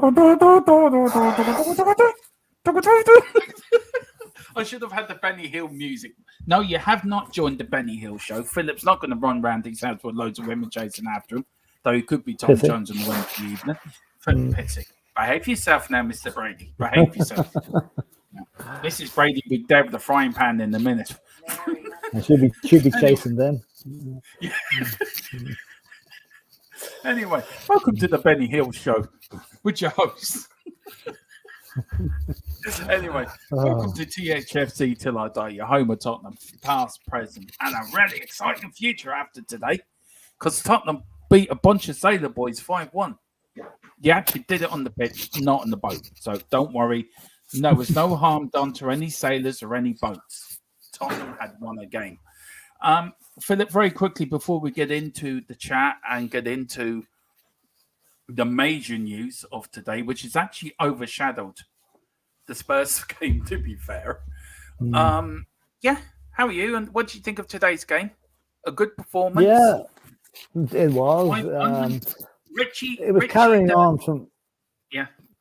I should have had the Benny Hill music. No, you have not joined the Benny Hill show. Philip's not going to run round his house with loads of women chasing after him, though he could be Tom Jones on the Wednesday evening. Pissy. Behave yourself now, Mr. Brady. Behave yourself. Mrs. Brady will be dead with a frying pan in a minute. I should be chasing them. Yeah. Anyway, welcome to the Benny Hill show with your host. Anyway, welcome to THFC Till I Die, your home of Tottenham, past, present, and a really exciting future after today, because Tottenham beat a bunch of Sailor boys 5-1. You actually did it on the pitch, not on the boat, so don't worry. No, there was no harm done to any sailors or any boats. Tottenham had won a game. Philip, very quickly before we get into the chat and get into the major news of today, which is actually overshadowed the Spurs game, to be fair. Yeah, how are you? And what do you think of today's game? A good performance? Yeah, it was. Richie, it was carrying on from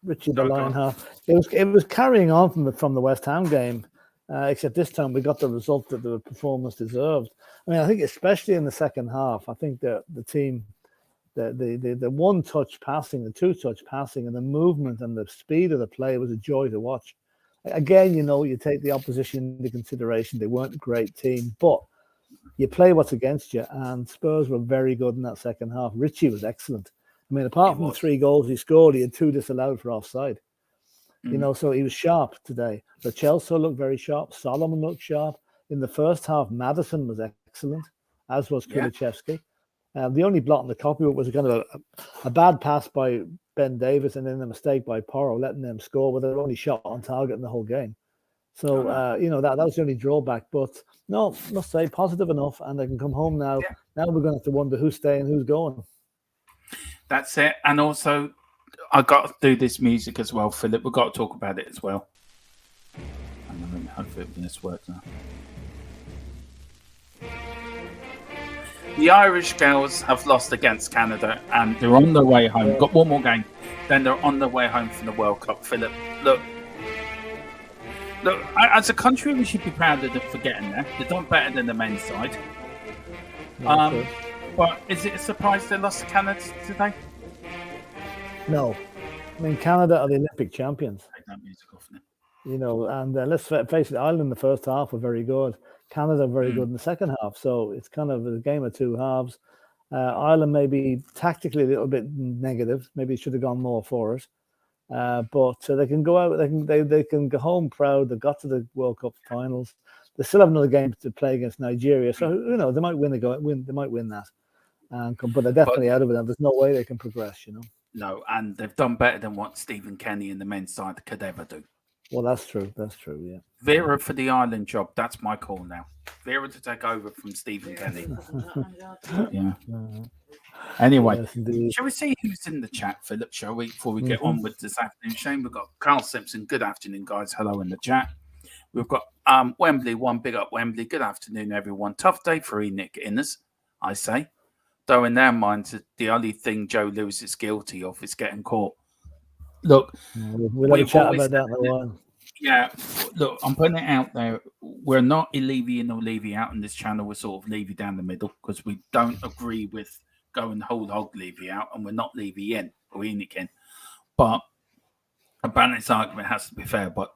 Richie the Lionheart. It was carrying on from the West Ham game, except this time we got the result that the performance deserved. I mean, I think especially in the second half, I think that the team, the one-touch passing, the two-touch passing, and the movement and the speed of the play was a joy to watch. Again, you take the opposition into consideration. They weren't a great team, but you play what's against you, and Spurs were very good in that second half. Richie was excellent. I mean, apart from the 3 goals he scored, he had 2 disallowed for offside. So he was sharp today. But Chelsea looked very sharp. Solomon looked sharp. In the first half, Maddison was excellent, as was Kulusevski. The only blot in the copybook was kind of a bad pass by Ben Davis and then a mistake by Porro, letting them score with their only shot on target in the whole game. So, that was the only drawback. But no, must say, positive enough, and they can come home now. Yeah. Now we're going to have to wonder who's staying, who's going. That's it. And also, I got to do this music as well, Philip. We've got to talk about it as well. And hopefully this works now. The Irish girls have lost against Canada, and they're on their way home. Got one more game, then they're on their way home from the World Cup. Philip, look. As a country, we should be proud of them for getting there. They've done better than the men's side. But is it a surprise they lost to Canada today? No. I mean, Canada are the Olympic champions. Take that music off now. And let's face it, Ireland in the first half were very good. Canada very good in the second half. So it's kind of a game of 2 halves. Ireland maybe tactically a little bit negative. Maybe it should have gone more for it. But they can go out. They can go home proud. They got to the World Cup finals. They still have another game to play against Nigeria. So they might win. They might win that. But they're definitely out of it. And there's no way they can progress. No, and they've done better than what Stephen Kenny and the men's side could ever do. Well, that's true. That's true. Yeah. Vera for the Ireland job. That's my call now. Vera to take over from Stephen Kenny. Yeah. Anyway, yes, shall we see who's in the chat, Philip, shall we, before we get on with this afternoon show? We've got Carl Simpson. Good afternoon, guys. Hello in the chat. We've got Wembley, one big up Wembley. Good afternoon, everyone. Tough day for Nick Innes, I say. Though in their minds, the only thing Joe Lewis is guilty of is getting caught. Look, we'll have a chat about that in a while. Yeah, look, I'm putting it out there. We're not Levy in or Levy out on this channel. We're sort of Levy down the middle because we don't agree with going whole hog Levy out, and we're not Levy in or Enoch in. But a balanced argument has to be fair, but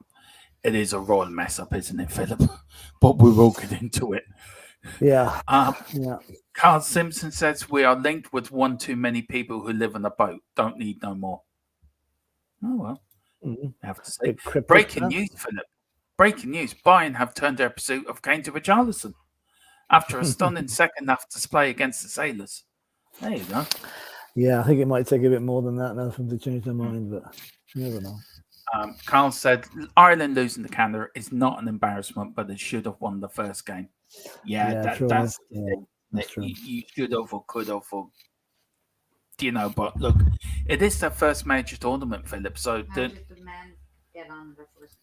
it is a royal mess up, isn't it, Philip? But we will get into it. Yeah. Carl Simpson says we are linked with one too many people who live on a boat. Don't need no more. Oh, well. I have to say. Breaking news, Philip. Breaking news. Bayern have turned their pursuit of Kane to Richarlison after a stunning second half display against the Sailors. There you go. Yeah, I think it might take a bit more than that now for them to change their mind, but you never know. Carl said Ireland losing to Canada is not an embarrassment, but they should have won the first game. That's the thing. You should have or could have or but look, it is their first major tournament, Philip. So did the men get on the first?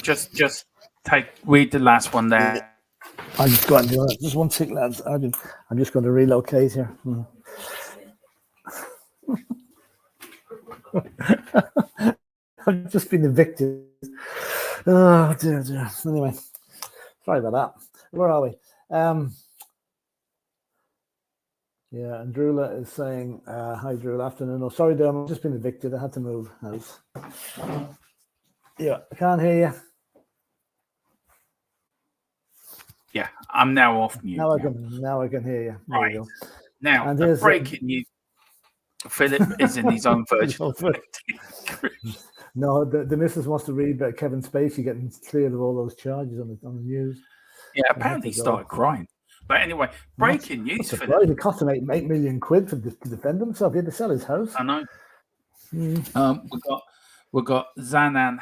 Just read the last one there. I just got to do it. Just one tick, lads. I'm just going to relocate here. I've just been evicted. Oh dear, dear. Anyway, sorry about that. Where are we? Yeah, and Drula is saying, hi Drula, afternoon. Oh, sorry, Derm, I've just been evicted. I had to move house. Yeah, I can't hear you. Yeah, I'm now off mute. Now I can hear you. There right. you go. Now, the breaking news. Philip is in his own version. No, the missus wants to read about Kevin Spacey getting cleared of all those charges on the news. Yeah, apparently he started crying. But anyway, breaking news. Philip. It cost him £8 million to defend himself. He had to sell his house. I know. We got Zanan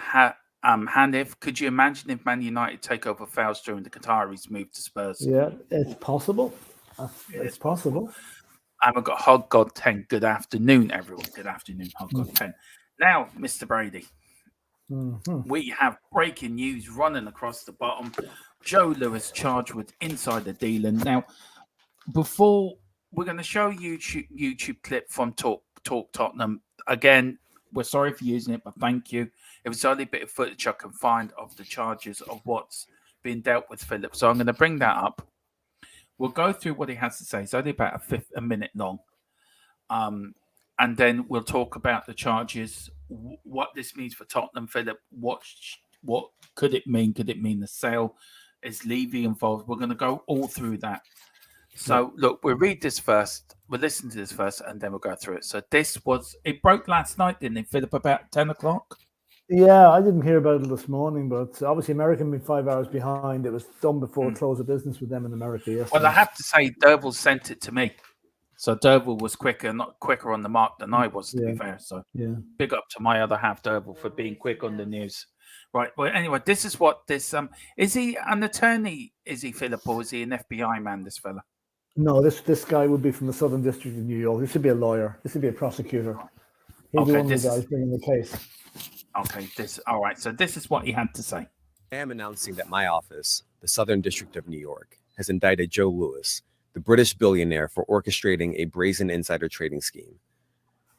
Hanif. Could you imagine if Man United takeover fails during the Qataris' move to Spurs? Yeah, it's possible. It's possible. And we've got Hog God 10. Good afternoon, everyone. Good afternoon, Hog God 10. Now, Mr. Brady, we have breaking news running across the bottom. Joe Lewis charged with insider dealing. Now, before we're going to show YouTube clip from Talk Tottenham. Again, we're sorry for using it, but thank you. It was the only bit of footage I can find of the charges of what's been dealt with Philip. So I'm going to bring that up. We'll go through what he has to say. It's only about a minute long. And then we'll talk about the charges, what this means for Tottenham, Philip. What could it mean? Could it mean the sale? Is Levy involved? We're going to go all through that. So, look, we'll read this first. We'll listen to this first, and then we'll go through it. So it broke last night, didn't it, Philip, about 10 o'clock? Yeah, I didn't hear about it this morning, but obviously America been 5 hours behind. It was done before close of business with them in America yesterday. Well, I have to say, Derville sent it to me. So Derville was quicker on the mark than I was, to be fair. So big up to my other half, Derville, for being quick on the news. Right. Well, anyway, this is what this is he an attorney? Is he, Philip, or is he an FBI man? This fella? No, this guy would be from the Southern District of New York. This would be a lawyer. This would be a prosecutor. He'd be one of the guys bringing the case. Okay. All right. So this is what he had to say. I am announcing that my office, the Southern District of New York, has indicted Joe Lewis, the British billionaire, for orchestrating a brazen insider trading scheme.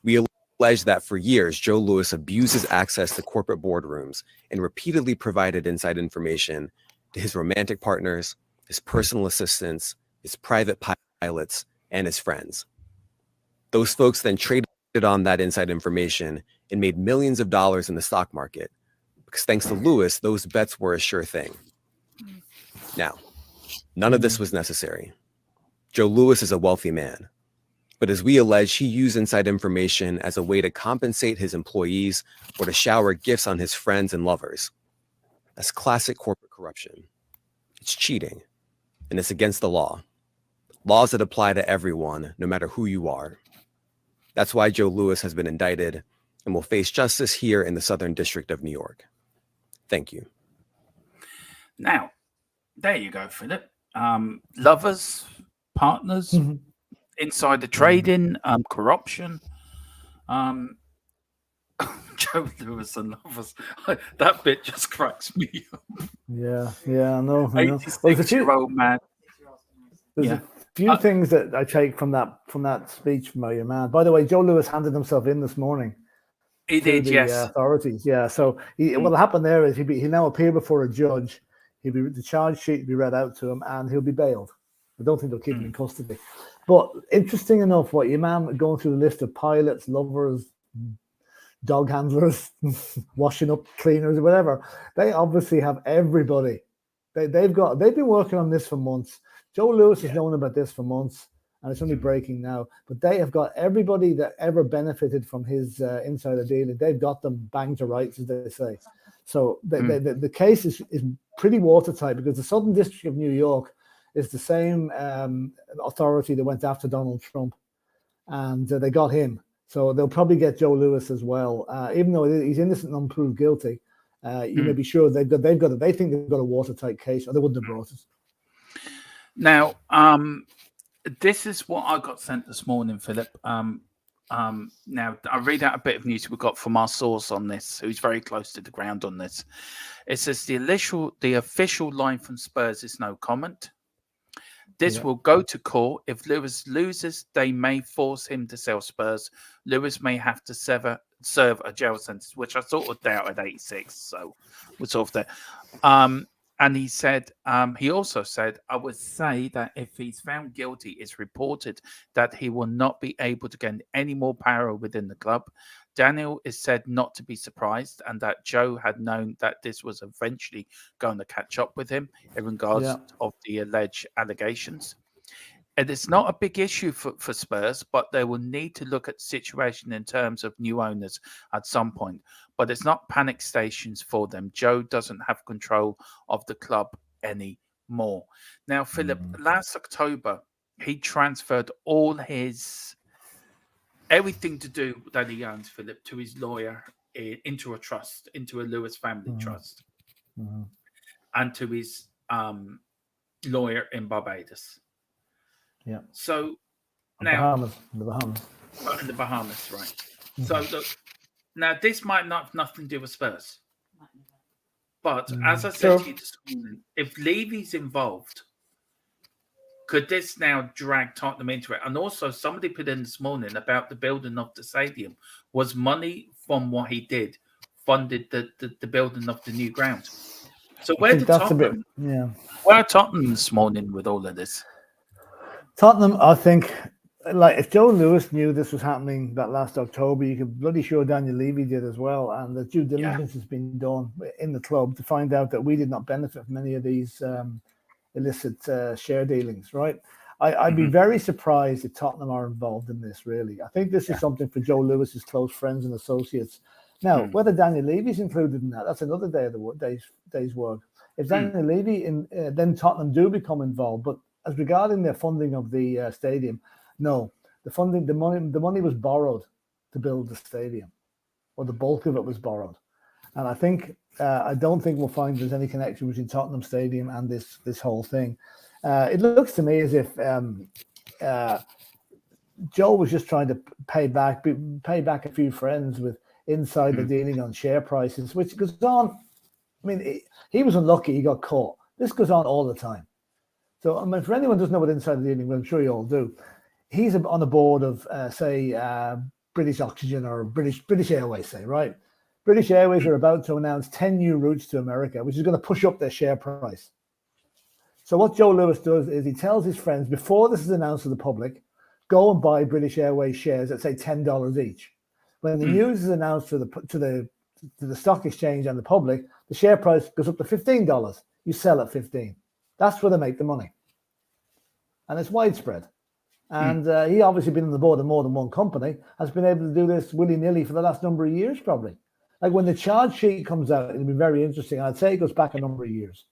We allege that for years, Joe Lewis abused his access to corporate boardrooms and repeatedly provided inside information to his romantic partners, his personal assistants, his private pilots, and his friends. Those folks then traded on that inside information and made millions of dollars in the stock market, because thanks to Lewis, those bets were a sure thing. Now, none of this was necessary. Joe Lewis is a wealthy man, but as we allege, he used inside information as a way to compensate his employees or to shower gifts on his friends and lovers. That's classic corporate corruption. It's cheating, and it's against the law. Laws that apply to everyone, no matter who you are. That's why Joe Lewis has been indicted and will face justice here in the Southern District of New York. Thank you. Now, there you go, Philip. Lovers, partners, insider trading, corruption. Joe Lewis and lovers. That bit just cracks me up. Yeah, I know. 86-year-old man. There's a few things that I take from that speech from your man. By the way, Joe Lewis handed himself in this morning. He did, yes. Authorities, yeah. So what'll happen there is he'll now appear before a judge. The charge sheet will be read out to him, and he'll be bailed. I don't think they'll keep him in custody. But interesting enough, what your man going through the list of pilots, lovers, dog handlers, washing up cleaners, or whatever. They obviously have everybody. They've been working on this for months. Joe Lewis has known about this for months, and it's only breaking now. But they have got everybody that ever benefited from his insider dealing. They've got them banged to rights, as they say. So the case is pretty watertight, because the Southern District of New York is the same authority that went after Donald Trump, and they got him. So they'll probably get Joe Lewis as well, even though he's innocent and unproved guilty. You may be sure they think they've got a watertight case, or they wouldn't have brought it. Now, this is what I got sent this morning, Philip. Now, I'll read out a bit of news we got from our source on this, who's very close to the ground on this. It says the official line from Spurs is no comment. This will go to court. If Lewis loses, they may force him to sell Spurs. Lewis may have to serve a jail sentence, which I sort of doubt at 86. So we're sort of there. And he said, he also said, I would say that if he's found guilty, it's reported that he will not be able to gain any more power within the club. Daniel is said not to be surprised and that Joe had known that this was eventually going to catch up with him in regards of the alleged allegations. And it's not a big issue for Spurs, but they will need to look at the situation in terms of new owners at some point. But it's not panic stations for them. Joe doesn't have control of the club anymore. Now, Philip, last October, he transferred all everything to do that he owns, Philip, to his lawyer into a trust, into a Lewis family trust, and to his lawyer in Barbados. Yeah. So now in the Bahamas, right? So look, now this might not have nothing to do with Spurs, but as I said to you this morning, if Levy's involved, could this now drag Tottenham into it? And also, somebody put in this morning about the building of the stadium. Was money from what he did funded the building of the new ground? So where did Tottenham? Where are Tottenham this morning with all of this? Tottenham, I think, like if Joe Lewis knew this was happening that last October, you could bloody sure Daniel Levy did as well. And the due diligence has been done in the club to find out that we did not benefit from any of these illicit share dealings, right? I'd be very surprised if Tottenham are involved in this, really. I think this is something for Joe Lewis's close friends and associates. Now, whether Daniel Levy's included in that, that's another day's work. If Daniel Levy, then Tottenham do become involved. But as regarding the funding of the stadium, no. The money was borrowed to build the stadium, or the bulk of it was borrowed. And I don't think we'll find there's any connection between Tottenham Stadium and this whole thing. It looks to me as if Joe was just trying to pay back a few friends with insider dealing on share prices, which goes on. I mean, he was unlucky; he got caught. This goes on all the time. So, I mean, for anyone who doesn't know what insider dealing, well, I'm sure you all do. He's on the board of, say, British Oxygen or British Airways, say, right? British Airways are about to announce 10 new routes to America, which is going to push up their share price. So what Joe Lewis does is he tells his friends, before this is announced to the public, go and buy British Airways shares at, say, $10 each. When the news is announced to the stock exchange and the public, the share price goes up to $15. You sell at $15. That's where they make the money. And it's widespread. And he obviously been on the board of more than one company, has been able to do this willy-nilly for the last number of years, probably. Like when the charge sheet comes out, it'll be very interesting. I'd say it goes back a number of years.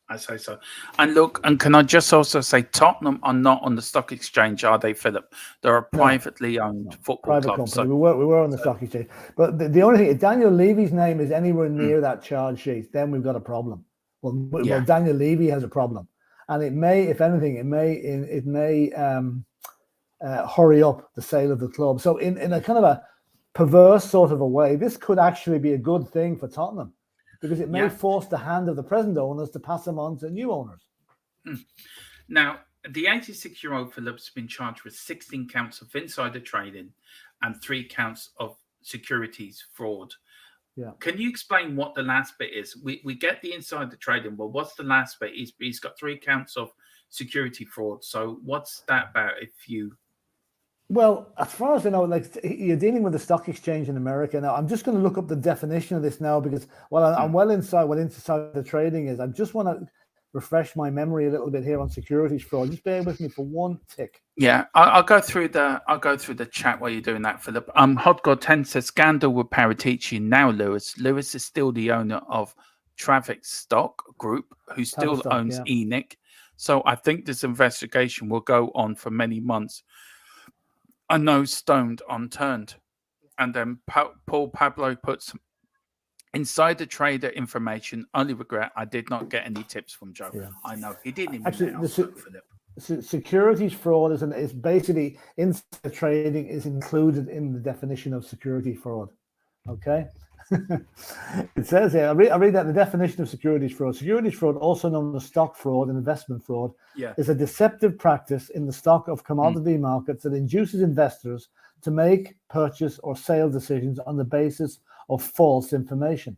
I say so. And look, and can I just also say Tottenham are not on the stock exchange, are they, Philip? They're a privately owned football private club. Company. So, we were on the stock exchange. But the only thing, if Daniel Levy's name is anywhere near that charge sheet, then we've got a problem. Well, Daniel Levy has a problem. And it may, if anything, it may hurry up the sale of the club. So in a kind of a perverse sort of a way, this could actually be a good thing for Tottenham because it may force the hand of the present owners to pass them on to new owners. Now, the 86-year-old Phillips has been charged with 16 counts of insider trading and 3 counts of securities fraud. Yeah. Can you explain what the last bit is? We get the insider trading, but what's the last bit? He's got 3 counts of security fraud. So what's that about? Well, as far as I know, like you're dealing with the stock exchange in America now. I'm just going to look up the definition of this now because I'm well inside what insider trading is. I just want to refresh my memory a little bit here on securities fraud. Just bear with me for one tick. Yeah, I'll go through the chat while you're doing that, Philip. Hot God 10 says scandal with Paratici now. Lewis is still the owner of Thfc Group, who still owns ENIC. So I think this investigation will go on for many months. A no stone unturned. And then Paul Pablo puts insider trader information. Only regret I did not get any tips from Joe. Yeah. I know he didn't even actually. Securities fraud is basically insider trading is included in the definition of security fraud. Okay, It says here, I read that the definition of securities fraud. Securities fraud, also known as stock fraud and investment fraud, is a deceptive practice in the stock of commodity markets that induces investors to make purchase or sale decisions on the basis of false information.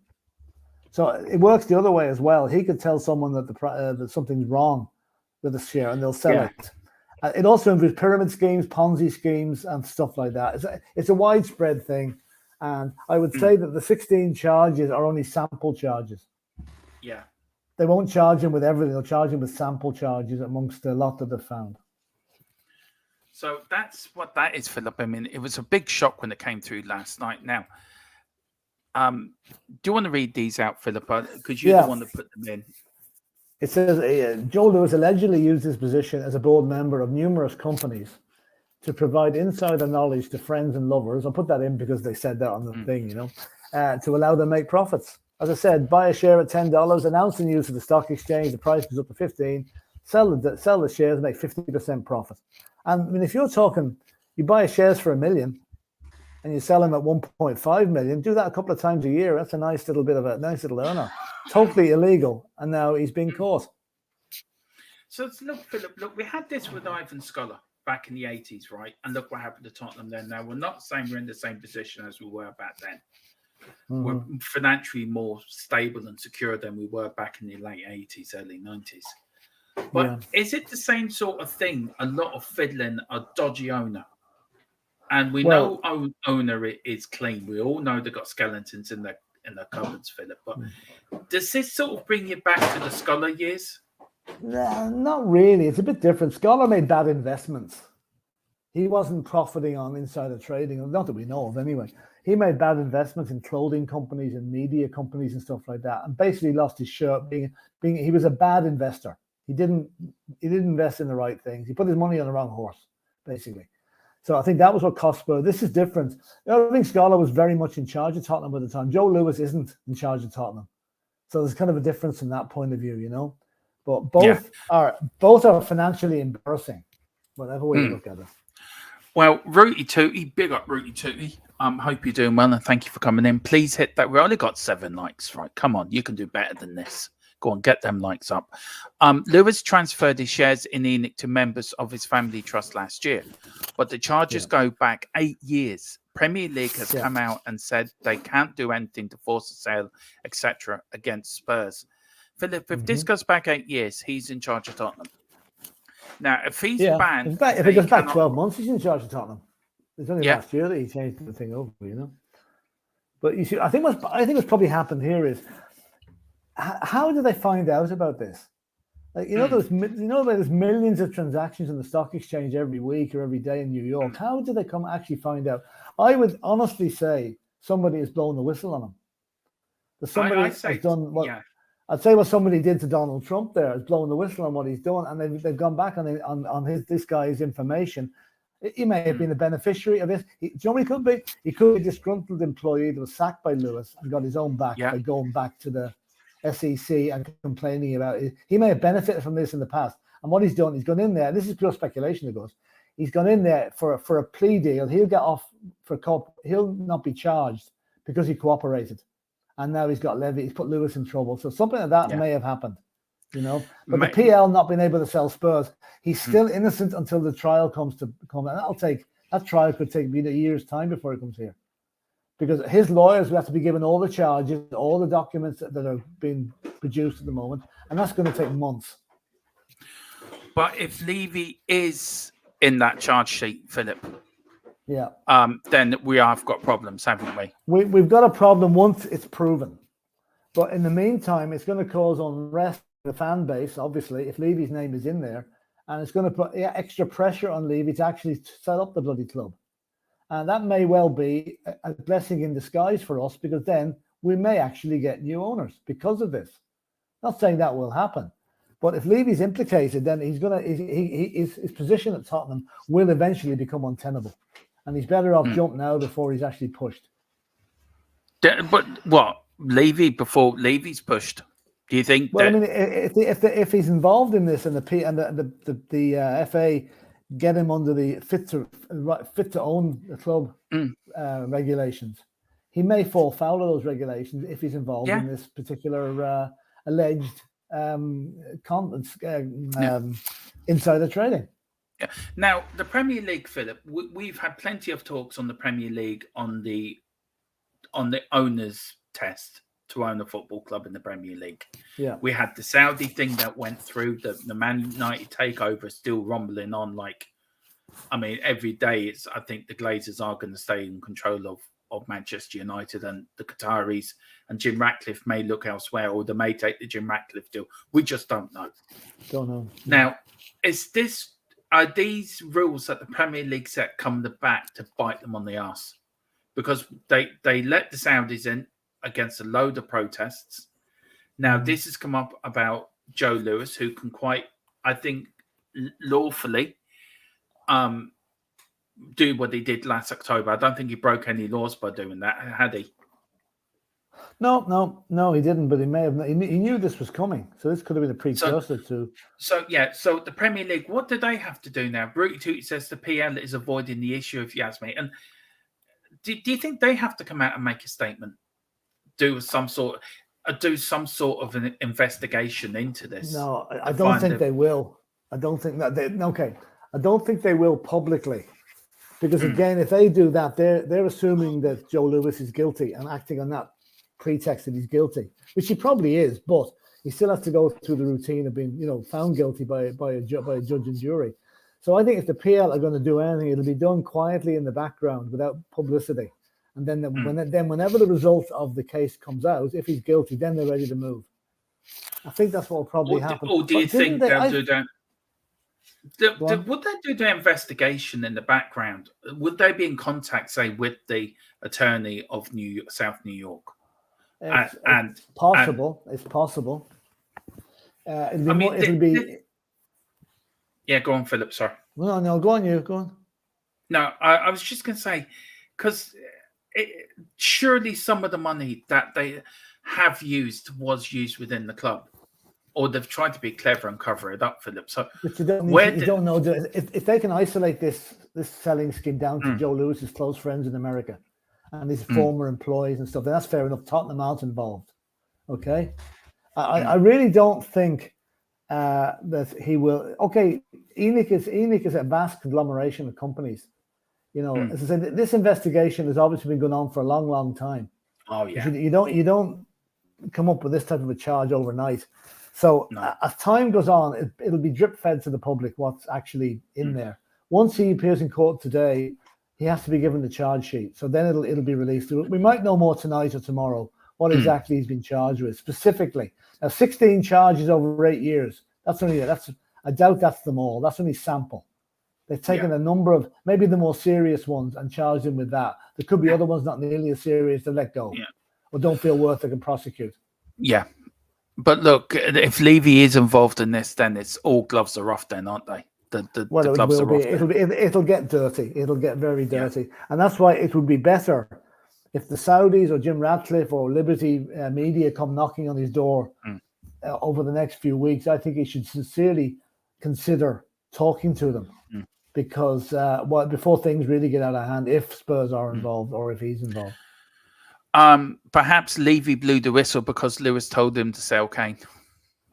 So it works the other way as well. He could tell someone that that something's wrong with a share and they'll sell it. It also includes pyramid schemes, Ponzi schemes, and stuff like that. It's a widespread thing. And I would say that the 16 charges are only sample charges. Yeah. They won't charge him with everything. They'll charge him with sample charges amongst a lot that they've found. So that's what that is, Philip. I mean, it was a big shock when it came through last night. Now, do you want to read these out, Philip? Because you're the one that put them in. It says, Joe Lewis allegedly used his position as a board member of numerous companies to provide insider knowledge to friends and lovers. I'll put that in because they said that on the thing, you know, to allow them to make profits. As I said, buy a share at $10, announce the news to the stock exchange, the price goes up to 15, sell the shares, make 50% profit. And I mean, if you're talking, you buy shares for $1 million and you sell them at 1.5 million, do that a couple of times a year. That's a nice little bit of a nice little earner. Totally illegal. And now he's been caught. So look, Philip, look, we had this with Ivan Scholar back in the 80s, right? And look what happened to Tottenham then. Now, we're not saying we're in the same position as we were back then. We're financially more stable and secure than we were back in the late 80s, early 90s. But is it the same sort of thing? A lot of fiddling, a dodgy owner. And we know owner is clean. We all know they've got skeletons in the cupboards, Philip. But does this sort of bring you back to the Scholar years? No, not really. It's a bit different. Scholar made bad investments. He wasn't profiting on insider trading, not that we know of anyway. He made bad investments in clothing companies and media companies and stuff like that, and basically lost his shirt. He was a bad investor. He didn't invest in the right things. He put his money on the wrong horse, basically. So I think that was what cost Spurs. This is different. I think Scholar was very much in charge of Tottenham at the time. Joe Lewis isn't in charge of Tottenham. So there's kind of a difference from that point of view, you know. But both are financially embarrassing, whatever way you look at it. Well, Rooty Tooty, big up Rooty Tooty. Hope you're doing well and thank you for coming in. Please hit that. We only got 7 likes, right? Come on, you can do better than this. Go on, get them likes up. Lewis transferred his shares in ENIC to members of his family trust last year, but the charges go back 8 years. Premier League has come out and said they can't do anything to force a sale, etc., against Spurs. Philip, if this goes back 8 years, he's in charge of Tottenham. Now, if he's banned... If it goes back 12 months, he's in charge of Tottenham. It's only last year that he changed the thing over, you know. But you see, I think what's probably happened here is, how do they find out about this? Like, there's millions of transactions in the stock exchange every week or every day in New York. How do they actually find out? I would honestly say somebody has blown the whistle on them. That somebody has done what... I'd say what somebody did to Donald Trump there is blowing the whistle on what he's doing, and they've gone back on this guy's information. He may have been a beneficiary of this. Do you know what he could be? He could be a disgruntled employee that was sacked by Lewis and got his own back by going back to the SEC and complaining about it. He may have benefited from this in the past. And what he's done, he's gone in there. This is pure speculation, of course. He's gone in there for a plea deal. He'll get off he'll not be charged because he cooperated. And now he's got Levy. He's put Lewis in trouble. So something like that may have happened, you know. But the PL not being able to sell Spurs, he's still innocent until the trial comes. And that trial could take a year's time before it comes here, because his lawyers will have to be given all the charges, all the documents that are being produced at the moment, and that's going to take months. But if Levy is in that charge sheet, Philip, then we have got problems, haven't we? We've got a problem once it's proven. But in the meantime, it's going to cause unrest in the fan base, obviously, if Levy's name is in there. And it's going to put extra pressure on Levy to actually set up the bloody club. And that may well be a blessing in disguise for us, because then we may actually get new owners because of this. Not saying that will happen. But if Levy's implicated, then his position at Tottenham will eventually become untenable. And he's better off jump now before he's actually pushed. But what, Levy before Levy's pushed? Do you think? Well, I mean, if he's involved in this and the FA get him under the fit to own the club regulations, he may fall foul of those regulations if he's involved in this particular alleged insider trading. Yeah. Now, the Premier League, Philip, we've had plenty of talks on the Premier League on the owners test to own a football club in the Premier League. Yeah, we had the Saudi thing that went through. The Man United takeover is still rumbling on. Like, I mean, every day I think the Glazers are going to stay in control of Manchester United, and the Qataris and Jim Ratcliffe may look elsewhere, or they may take the Jim Ratcliffe deal. We just don't know. Don't know. Now, are these rules that the Premier League set come back to bite them on the arse? Because they let the Saudis in against a load of protests. Now, this has come up about Joe Lewis, who can quite, I think, lawfully do what he did last October. I don't think he broke any laws by doing that, had he? No, he didn't. But he may have. He knew this was coming, so this could have been a precursor to. So the Premier League, what do they have to do now? Rooty Tooty says the PL is avoiding the issue, if you ask me. And do you think they have to come out and make a statement, do some sort of an investigation into this? No, I don't think they will. I don't think that I don't think they will publicly. Because again, if they do that, they're assuming that Joe Lewis is guilty and acting on that pretext that he's guilty, which he probably is, but he still has to go through the routine of being, found guilty by a judge and jury. So I think if the PL are going to do anything, it'll be done quietly in the background without publicity. And then whenever the result of the case comes out, if he's guilty, then they're ready to move. I think that's what will probably happen. Or do you think they'll do that? Would they do the investigation in the background? Would they be in contact, say, with the attorney of South New York? It's possible. It'll be. Yeah, go on, Philip. Sorry. No, go on. You go on. No, I was just going to say, because surely some of the money that they have used was used within the club. Or they've tried to be clever and cover it up, Philip. So but you don't know if they can isolate this selling scheme down to Joe Lewis's close friends in America and his former employees and stuff, then that's fair enough. Tottenham aren't involved. Okay, I really don't think that he will. Okay, ENIC is a vast conglomeration of companies. As I said, this investigation has obviously been going on for a long, long time. Oh yeah, you don't come up with this type of a charge overnight. So as time goes on, it'll be drip fed to the public what's actually in there. Once he appears in court today, he has to be given the charge sheet. So then it'll be released. We might know more tonight or tomorrow what exactly he's been charged with specifically. Now, 16 charges over 8 years. I doubt that's them all. That's only sample. They've taken a number of maybe the more serious ones and charged him with that. There could be other ones not nearly as serious to let go or don't feel worth they can prosecute. Yeah. But look, if Levy is involved in this, then it's all gloves are off then, aren't they? The gloves are off. It'll get dirty. It'll get very dirty. Yeah. And that's why it would be better if the Saudis or Jim Ratcliffe or Liberty Media come knocking on his door over the next few weeks. I think he should sincerely consider talking to them because before things really get out of hand, if Spurs are involved or if he's involved. Perhaps Levy blew the whistle because Lewis told him to sell Kane.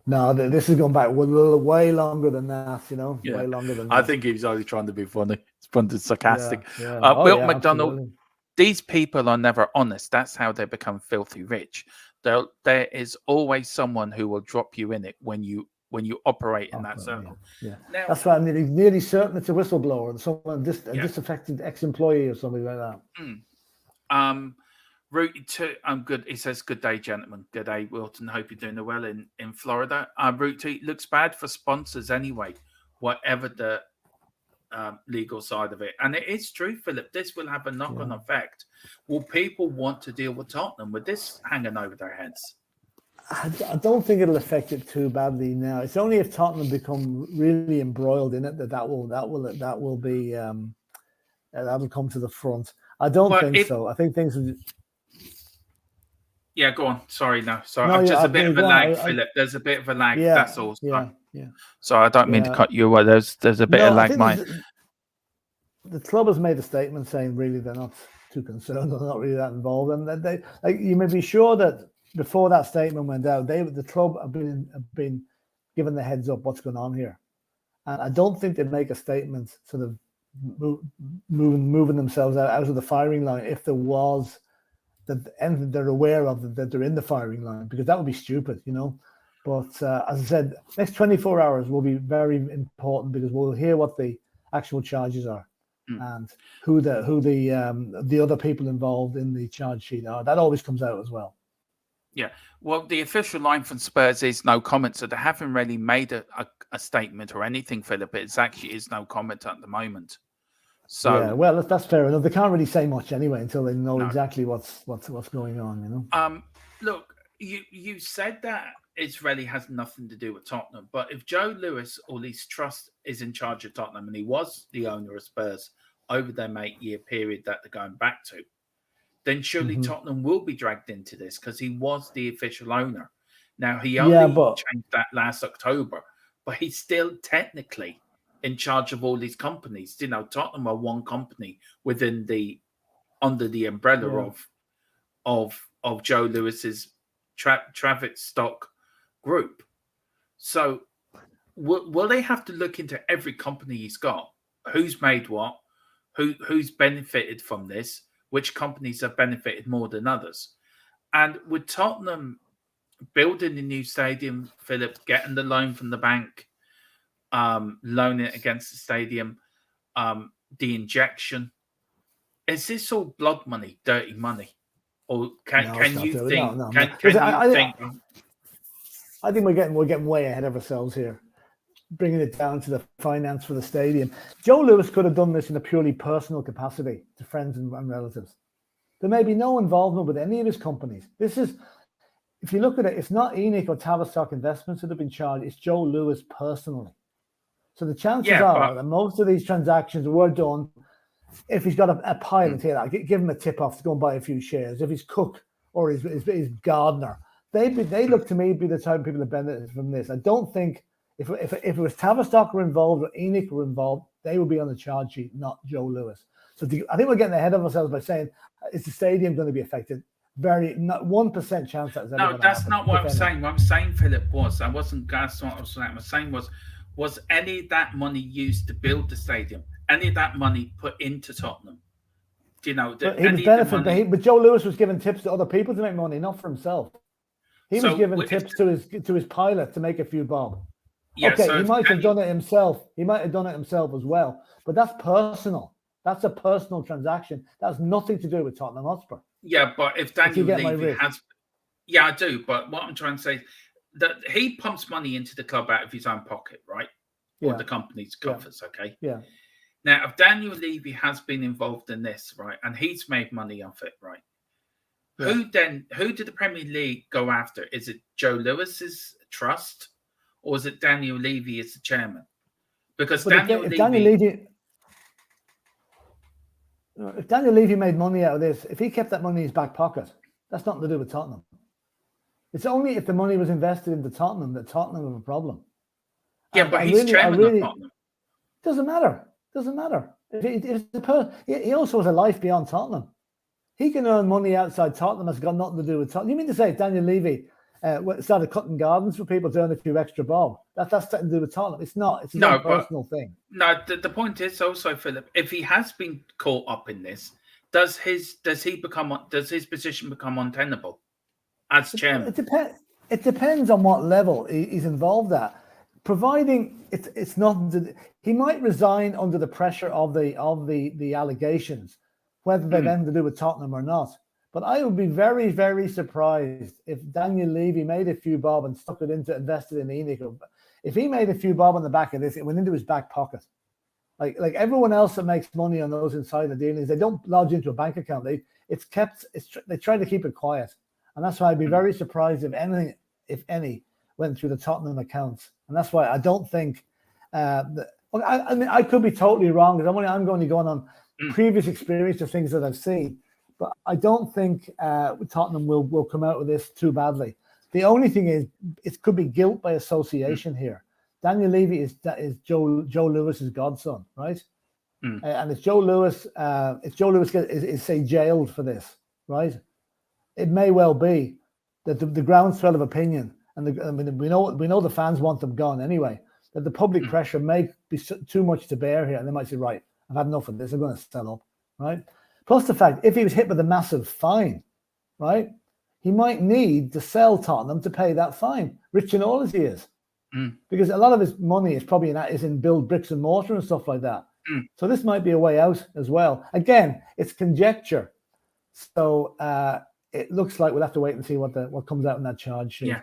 No, this is going back way longer than that, way longer than that. I think he was only trying to be funny. It's sarcastic. Will McDonald, absolutely. These people are never honest. That's how they become filthy rich. There is always someone who will drop you in it when you operate in that circle. Yeah. Now, that's why I'm nearly certain it's a whistleblower, someone a disaffected ex-employee or something like that. Rooty Tooty, I'm good. He says, "Good day, gentlemen. Good day, Wilton. Hope you're doing well in Florida." Rooty looks bad for sponsors anyway, whatever the legal side of it. And it is true, Philip. This will have a knock-on effect. Will people want to deal with Tottenham with this hanging over their heads? I don't think it'll affect it too badly now. It's only if Tottenham become really embroiled in it that will be that'll come to the front. I don't think so. I think things. Yeah, go on. Sorry, no. Sorry, just a bit of a lag, Philip. There's a bit of a lag. Yeah, that's all. Yeah. So I don't mean to cut you away. There's a bit of lag, mate. The club has made a statement saying really they're not too concerned. They're not really that involved. And they like you may be sure that before that statement went out, the club have been given the heads up what's going on here. And I don't think they'd make a statement sort of moving themselves out of the firing line if there was that anything they're aware of that they're in the firing line, because that would be stupid, you know. But as I said, next 24 hours will be very important because we'll hear what the actual charges are and who the other people involved in the charge sheet are. That always comes out as well. Yeah, well, the official line from Spurs is no comment, so they haven't really made a statement or anything, Philip. It actually is no comment at the moment. So yeah, well, that's fair enough. They can't really say much anyway until they know exactly what's going on, you know. Look, you said that it really has nothing to do with Tottenham, but if Joe Lewis or Lee's Trust is in charge of Tottenham and he was the owner of Spurs over their 8-year period that they're going back to, then surely Tottenham will be dragged into this because he was the official owner. Now, he only changed that last October, but he's still technically in charge of all these companies. You know, Tottenham are one company under the umbrella of Joe Lewis's Tavistock group. So will they have to look into every company he's got? Who's made what? Who's benefited from this? Which companies have benefited more than others? And with Tottenham building a new stadium, Philip, getting the loan from the bank, loan it against the stadium, the injection, is this all blood money, dirty money? Or can you think? I think we're getting way ahead of ourselves here, bringing it down to the finance for the stadium. Joe Lewis could have done this in a purely personal capacity to friends and relatives. There may be no involvement with any of his companies. This is, if you look at it, it's not ENIC or Tavistock Investments that have been charged. It's Joe Lewis personally. So the chances are that most of these transactions were done. If he's got a pilot here, give him a tip off to go and buy a few shares. If he's cook or his gardener, they look to me be the type of people that benefit from this. I don't think if it was Tavistock were involved or ENIC were involved, they would be on the charge sheet, not Joe Lewis. So I think we're getting ahead of ourselves by saying, is the stadium going to be affected? Not 1% chance that's ever no, that's not what I'm saying. What I'm saying, Philip, I wasn't that's what I was saying. What I'm saying was any of that money used to build the stadium? Any of that money put into Tottenham? Do you know? He was benefiting, but Joe Lewis was giving tips to other people to make money, not for himself. He was giving tips to his pilot to make a few bob. Yeah, okay, he might have done it himself. He might have done it himself as well. But that's personal. That's a personal transaction. That has nothing to do with Tottenham Hotspur. Yeah, but if Daniel Levy has... Yeah, I do. But what I'm trying to say is that he pumps money into the club out of his own pocket, right? Or the company's coffers, okay? Yeah. Now, if Daniel Levy has been involved in this, right, and he's made money off it, right, who did the Premier League go after? Is it Joe Lewis's trust, or is it Daniel Levy as the chairman? Because if Daniel Levy made money out of this, if he kept that money in his back pocket, that's nothing to do with Tottenham. It's only if the money was invested into Tottenham that Tottenham have a problem. Yeah, but he's chairman of Tottenham. Doesn't matter. Doesn't matter. He also has a life beyond Tottenham. He can earn money outside Tottenham. It's got nothing to do with Tottenham. You mean to say Daniel Levy started cutting gardens for people to earn a few extra bob? That's something to do with Tottenham. It's not. It's a personal thing. No, the point is also, Philip, if he has been caught up in this, does his position become untenable as chairman? It depends on what level he's involved at. Providing it's nothing he might resign under the pressure of the allegations, whether they've anything to do with Tottenham or not. But I would be very, very surprised if Daniel Levy made a few bob and stuck it into invested in ENIC. If he made a few bob on the back of this, it went into his back pocket. Like everyone else that makes money on those insider dealings, they don't lodge into a bank account. They try to keep it quiet, and that's why I'd be very surprised if anything, if any, went through the Tottenham accounts. And that's why I don't think. I mean, I could be totally wrong because I'm going on previous experience of things that I've seen, but I don't think Tottenham will come out with this too badly. The only thing is, it could be guilt by association here. Daniel Levy is Joe Lewis's godson, right? and if Joe Lewis is say jailed for this, right? It may well be that the groundswell of opinion, and we know the fans want them gone anyway. That the public pressure may be too much to bear here, and they might say, right, I've had enough of this. I'm going to sell up, right? Plus the fact, if he was hit with a massive fine, right, he might need to sell Tottenham to pay that fine, rich and all as he is, because a lot of his money is probably in build bricks and mortar and stuff like that. So this might be a way out as well. Again, it's conjecture, so it looks like we'll have to wait and see what comes out in that charge sheet. Yeah.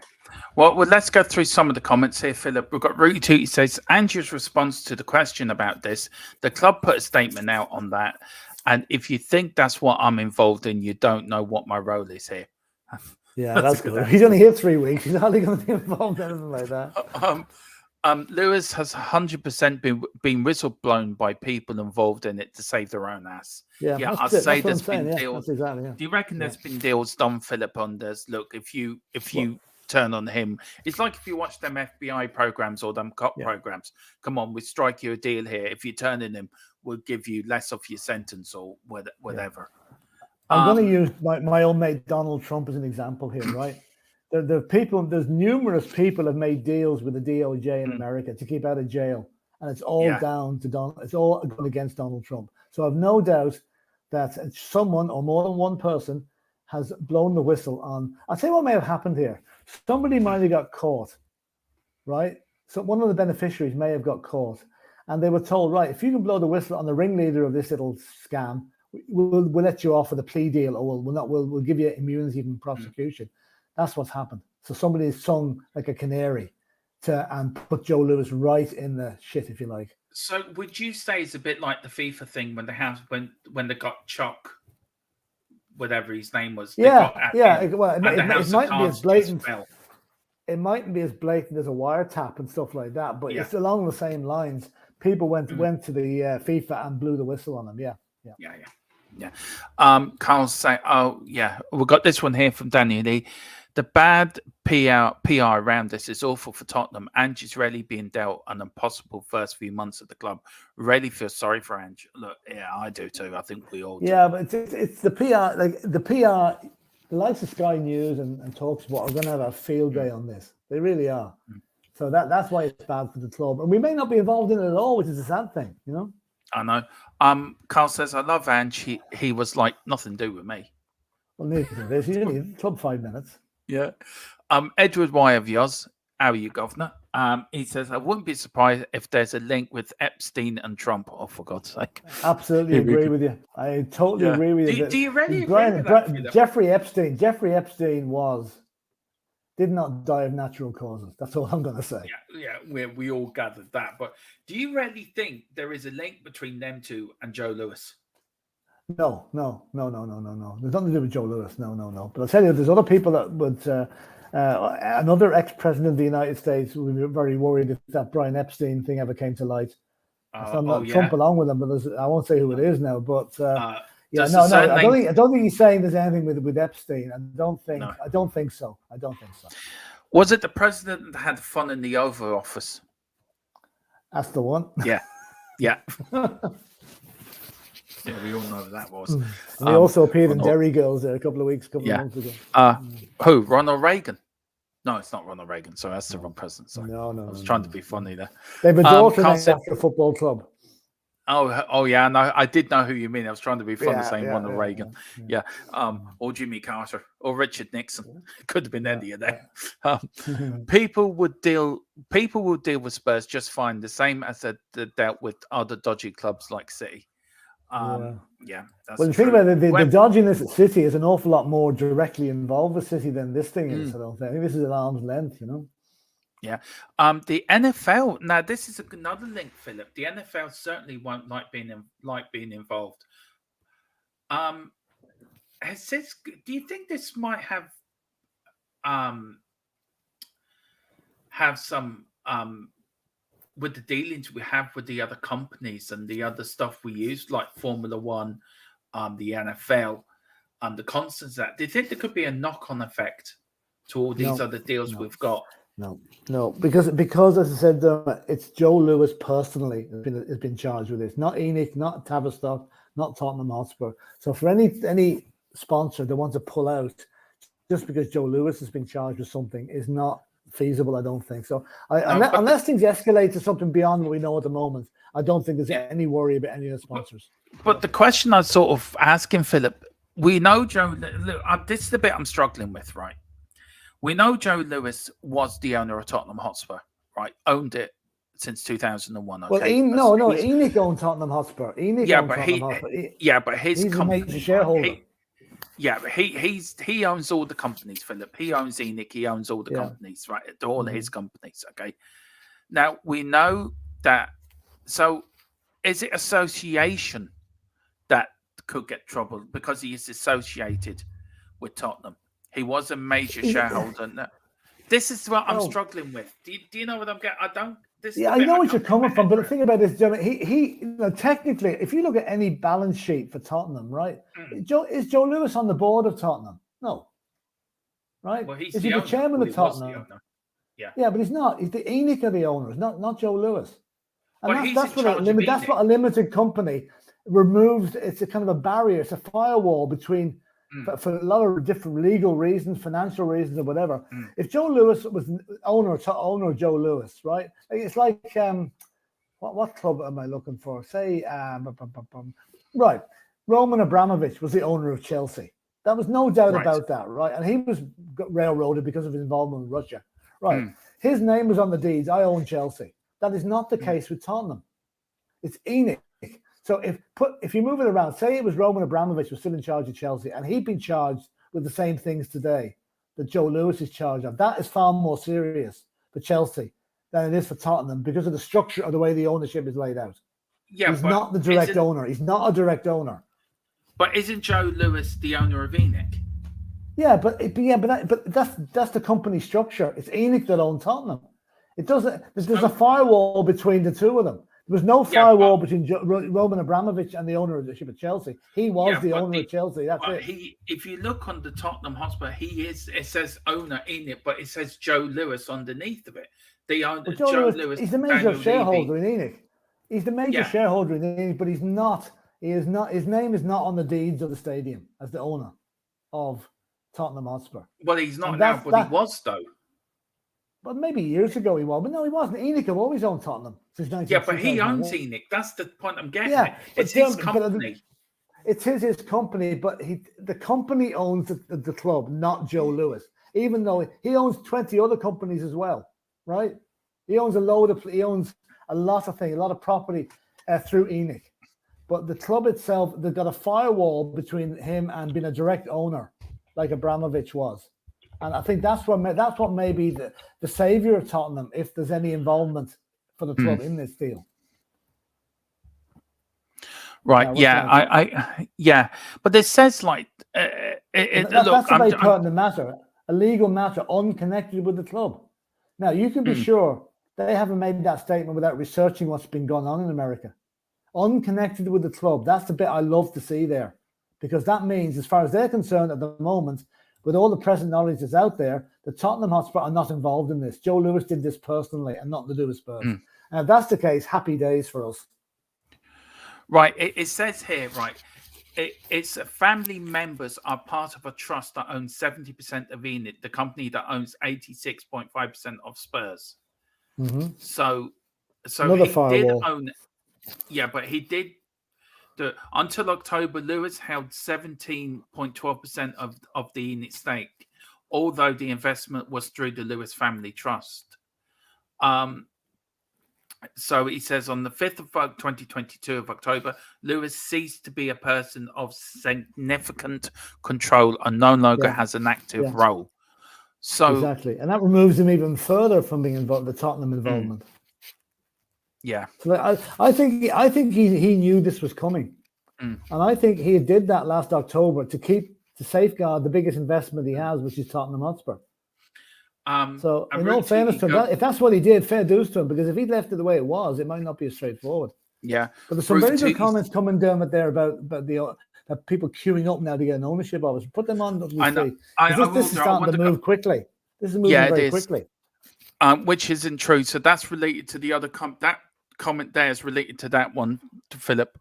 Well, let's go through some of the comments here, Philip. We've got Rooty Tooty says, Andrew's response to the question about this, the club put a statement out on that. And if you think that's what I'm involved in, you don't know what my role is here. Yeah, that's good. He's only here 3 weeks. He's hardly going to be involved in anything like that. Lewis has 100% been whistleblown by people involved in it to save their own ass. Yeah, I'd say there's been deals. Exactly, Do you reckon there's been deals done, Philip, on this? Look, if you turn on him, it's like if you watch them FBI programs or them cop programs. Come on, we strike you a deal here. If you turn in him, we'll give you less of your sentence or whatever. I'm going to use my old mate Donald Trump as an example here, right? There's numerous people have made deals with the DOJ in America to keep out of jail, and it's all down to Donald. It's all gone against Donald Trump. So I've no doubt that someone or more than one person has blown the whistle on. I'll tell you what may have happened here. Somebody might have got caught, right? So one of the beneficiaries may have got caught, and they were told, right, if you can blow the whistle on the ringleader of this little scam, we'll let you off with a plea deal, or we'll give you immunity from prosecution. That's what's happened. So somebody's sung like a canary and put Joe Lewis right in the shit, if you like. So would you say it's a bit like the FIFA thing when they got Chuck, whatever his name was? Well, it mightn't be as blatant. It mightn't be as blatant as a wiretap and stuff like that, but it's along the same lines. People went to the FIFA and blew the whistle on them. Yeah. Carl's saying, we've got this one here from Danny Lee. The bad PR around this is awful for Tottenham. Ange is really being dealt an impossible first few months at the club. Really feel sorry for Ange. Look, I do too. I think we all do. Yeah, but it's the PR. Like the PR, the likes of Sky News and TalkSport are going to have a field day on this. They really are. So that's why it's bad for the club. And we may not be involved in it at all, which is a sad thing, you know? I know. Carl says, I love Ange. He was like nothing to do with me. Well, neither of this. He's only in the club 5 minutes. Yeah. Edward Y of Yoz, how are you, Governor? He says, I wouldn't be surprised if there's a link with Epstein and Trump. Oh, for God's sake. Absolutely agree with you. I totally agree with you. Do you really agree with that? Jeffrey Epstein did not die of natural causes. That's all I'm going to say. Yeah, we all gathered that. But do you really think there is a link between them two and Joe Lewis? No. There's nothing to do with Joe Lewis. No. But I'll tell you, there's other people that would. Another ex-president of the United States would be very worried if that Brian Epstein thing ever came to light. So I'm not Trump along with him, but I won't say who it is now. But I don't think he's saying there's anything with Epstein. I don't think so. Was it the president that had fun in the Oval Office? That's the one. Yeah. Yeah, we all know that was. And he also appeared in Derry Girls there a couple of months ago. Who? Ronald Reagan? No, it's not Ronald Reagan. Sorry, that's the wrong president. Sorry. No. I was trying to be funny there. They have a daughter named after a football club. Oh yeah, no, I did know who you mean. I was trying to be funny saying Ronald Reagan. Yeah. Or Jimmy Carter or Richard Nixon. Could have been any of them. People would deal with Spurs just fine, the same as they dealt with other dodgy clubs like City. That's well, the thing about the dodginess at City is an awful lot more directly involved with City than this thing is. I don't think. I think this is an arm's length, you know. Yeah. The NFL. Now, this is another link, Philip. The NFL certainly won't like being involved. Do you think this might have some with the dealings we have with the other companies and the other stuff we use, like Formula One, the NFL, the constants that? Do you think there could be a knock-on effect to all these other deals we've got? No, because as I said, it's Joe Lewis personally has been charged with this, not Enoch, not Tavistock, not Tottenham Hotspur. So for any sponsor that wants to pull out just because Joe Lewis has been charged with something is not feasible. I don't think so. Unless things escalate to something beyond what we know at the moment, I don't think there's any worry about any of the sponsors. But the question I was sort of asking, Philip, we know Joe. Look, this is the bit I'm struggling with, right? We know Joe Lewis was the owner of Tottenham Hotspur, right? Owned it since 2001. Okay? Well, Enoch owned Tottenham Hotspur. But his he's company, a major shareholder. But he owns all the companies, Philip. He owns Enoch. He owns all the companies, right? All his companies. Okay. Now we know that. So, is it association that could get trouble because he is associated with Tottenham? He was a major shareholder. This is what I'm struggling with. Do you know what I'm getting? I don't. I know what you're coming from, but the thing about this, John, he technically, if you look at any balance sheet for Tottenham, right? Is Joe Lewis on the board of Tottenham? No. Right? Well, he's is he the chairman of Tottenham? Yeah, but he's not. He's the Enoch of the owners, not Joe Lewis. And that's what a limited company removes. It's a kind of a barrier. It's a firewall between. For a lot of different legal reasons, financial reasons, or whatever. If Joe Lewis was owner of Joe Lewis, right? It's like what club am I looking for? Say right, Roman Abramovich was the owner of Chelsea. There was no doubt about that, right? And he was railroaded because of his involvement with Russia, right? His name was on the deeds. I own Chelsea. That is not the case with Tottenham. It's Enoch. So if you move it around, say it was Roman Abramovich was still in charge of Chelsea and he'd been charged with the same things today that Joe Lewis is charged of, that is far more serious for Chelsea than it is for Tottenham because of the structure of the way the ownership is laid out. Yeah, he's not the direct owner. He's not a direct owner. But isn't Joe Lewis the owner of Enoch? Yeah, but that's the company structure. It's Enoch that owns Tottenham. It doesn't. There's a firewall between the two of them. There was no firewall between Roman Abramovich and the ownership of Chelsea. He was the owner of Chelsea. That's it. If you look on the Tottenham Hotspur, it says owner in it, but it says Joe Lewis underneath of it. The owner, Joe Lewis. He's the major shareholder in Enoch. He's the major shareholder in Enoch, but he's not. He is not. His name is not on the deeds of the stadium as the owner of Tottenham Hotspur. Well, he's not now, but he was though. But maybe years ago he was, but no, he wasn't. Enoch have always owned Tottenham since 19. Yeah, but he owns Enoch. That's the point I'm getting. Yeah, it's his company. It's his company, but the company owns the club, not Joe Lewis. Even though he owns 20 other companies as well, right? He owns a lot of things, a lot of property through Enoch. But the club itself, they've got a firewall between him and being a direct owner, like Abramovich was. And I think that's what may be the savior of Tottenham if there's any involvement for the club in this deal. Right. But it says like that's a very pertinent matter, a legal matter unconnected with the club. Now you can be sure they haven't made that statement without researching what's been going on in America. Unconnected with the club. That's the bit I love to see there, because that means, as far as they're concerned at the moment, with all the present knowledge that's out there, the Tottenham Hotspur are not involved in this. Joe Lewis did this personally and nothing to do with Spurs. And if that's the case, happy days for us. Right. It says here, right, it's family members are part of a trust that owns 70% of Enoch, the company that owns 86.5% of Spurs. So another he firewall. did own. Yeah, but he did. Until October, Lewis held 17.12% of the Enoch stake, although the investment was through the Lewis Family Trust. So he says on the 5th of 2022 of October, Lewis ceased to be a person of significant control and no longer has an active role. So exactly, and that removes him even further from being involved, the Tottenham involvement. Yeah, so I think he knew this was coming, and I think he did that last October to safeguard the biggest investment he has, which is Tottenham Hotspur. So in all fairness to him, if that's what he did, fair dues to him, because if he'd left it the way it was, it might not be as straightforward. Yeah, but there's some very good comments coming down there about that people queuing up now to get an ownership of it. Put them on. I know. This is starting to move quickly. This is moving very quickly. which isn't true. So that's related to the other that comment there is related to that one, to Philip.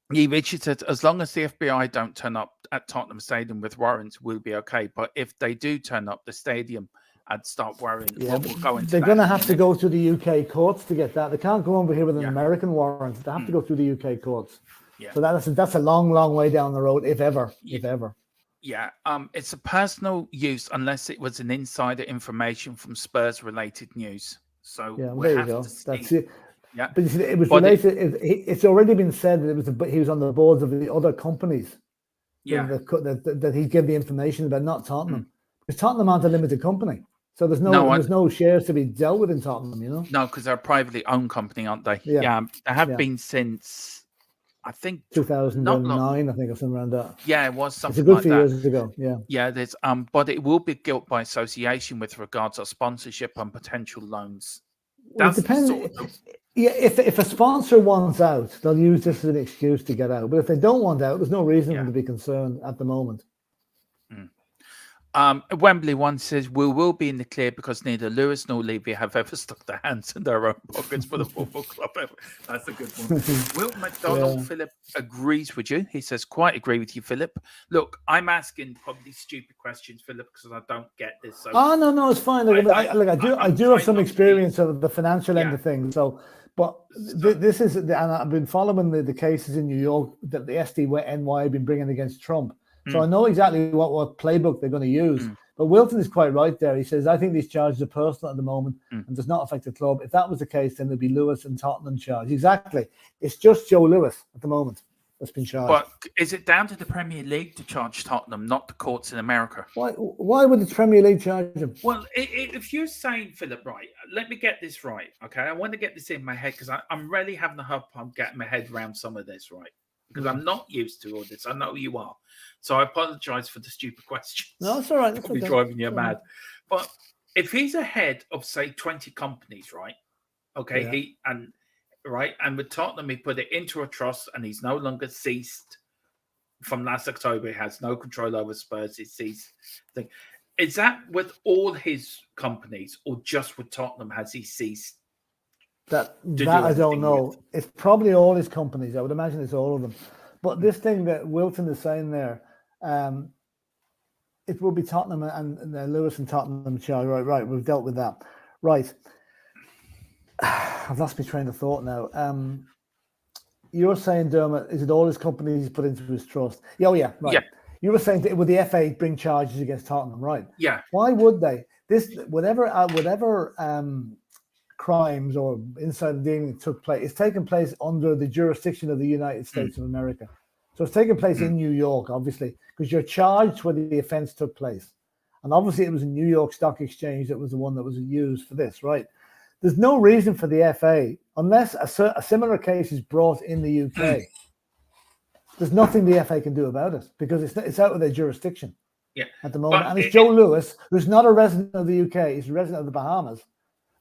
Richard said, as long as the FBI don't turn up at Tottenham Stadium with warrants, we'll be okay. But if they do turn up, the stadium, I'd start worrying. Yeah, we'll go into they're going to have to go to the UK courts to get that. They can't go over here with an American warrant. They have to go through the UK courts. Yeah. So that's a long, long way down the road, if ever. Yeah. It's a personal use unless it was an insider information from Spurs related news. So there you go. That's it. Yeah, but you see, it was related. It's already been said that he was on the boards of the other companies. Yeah, that he gave the information about, not Tottenham, because Tottenham aren't a limited company, so there's no shares to be dealt with in Tottenham. No, because they're a privately owned company, aren't they? Yeah, they have been since I think 2009, I think, or something around that. Yeah, it was something. It's a good few years ago. Yeah. There's but it will be guilt by association with regards to sponsorship and potential loans. Well, it depends. Yeah, if a sponsor wants out, they'll use this as an excuse to get out. But if they don't want out, there's no reason to be concerned at the moment. Wembley one says, we will be in the clear because neither Lewis nor Levy have ever stuck their hands in their own pockets for the football club ever. That's a good one. Will McDonald, Philip, agrees with you. He says, quite agree with you, Philip. Look, I'm asking probably stupid questions, Philip, because I don't get this. So no, it's fine. I do have some experience of the financial end of things. So, but this is, and I've been following the cases in New York that the SDNY have been bringing against Trump. So I know exactly what playbook they're going to use. But Wilton is quite right there. He says, I think these charges are personal at the moment and does not affect the club. If that was the case, then there'd be Lewis and Tottenham charged. Exactly. It's just Joe Lewis at the moment that's been charged. But is it down to the Premier League to charge Tottenham, not the courts in America? Why would the Premier League charge him? Well, if you're saying, Philip, right, let me get this right, okay? I want to get this in my head because I'm really having a hard time getting my head around some of this, right? Because I'm not used to all this. I know you are. So I apologize for the stupid questions. No, it's all right. It's probably driving you mad. But if he's ahead of, say, 20 companies, right? Okay, and with Tottenham, he put it into a trust and he's no longer ceased from last October. He has no control over Spurs. It ceased. Is that with all his companies or just with Tottenham has he ceased? That I don't know. It's probably all his companies. I would imagine it's all of them. But this thing that Wilton is saying there, it will be Tottenham and Lewis and Tottenham charge. Right. We've dealt with that. Right. I've lost my train of thought now. You're saying, Dermot, is it all his companies he's put into his trust? Oh, yeah. Right. Yeah. You were saying, would the FA bring charges against Tottenham? Right. Yeah. Why would they? Whatever crimes or insider dealing took place, it's taken place under the jurisdiction of the United States of America. So it's taken place in New York, obviously, because you're charged where the offense took place. And obviously it was a New York Stock Exchange that was the one that was used for this, right? There's no reason for the FA, unless a similar case is brought in the UK, there's nothing the FA can do about it because it's out of their jurisdiction at the moment. And it's Joe Lewis, who's not a resident of the UK, he's a resident of the Bahamas,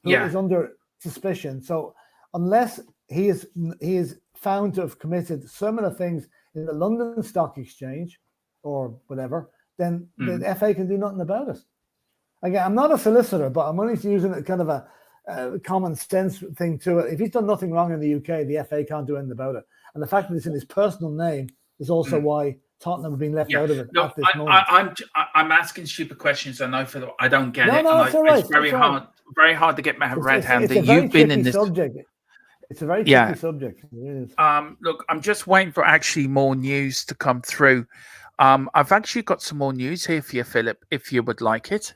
who is under suspicion. So unless he is found to have committed similar things in the London Stock Exchange or whatever, then the FA can do nothing about it. Again, I'm not a solicitor, but I'm only using it kind of a common sense thing to it. If he's done nothing wrong in the UK, the FA can't do anything about it. And the fact that it's in his personal name is also why Tottenham have been left out of it at this moment. I'm asking stupid questions. I know, Philip, I don't get it. No, it's all right. It's very hard to get my head around that you've been in this subject. It's a very tricky subject. It is. Look, I'm just waiting for actually more news to come through. I've actually got some more news here for you, Philip, if you would like it.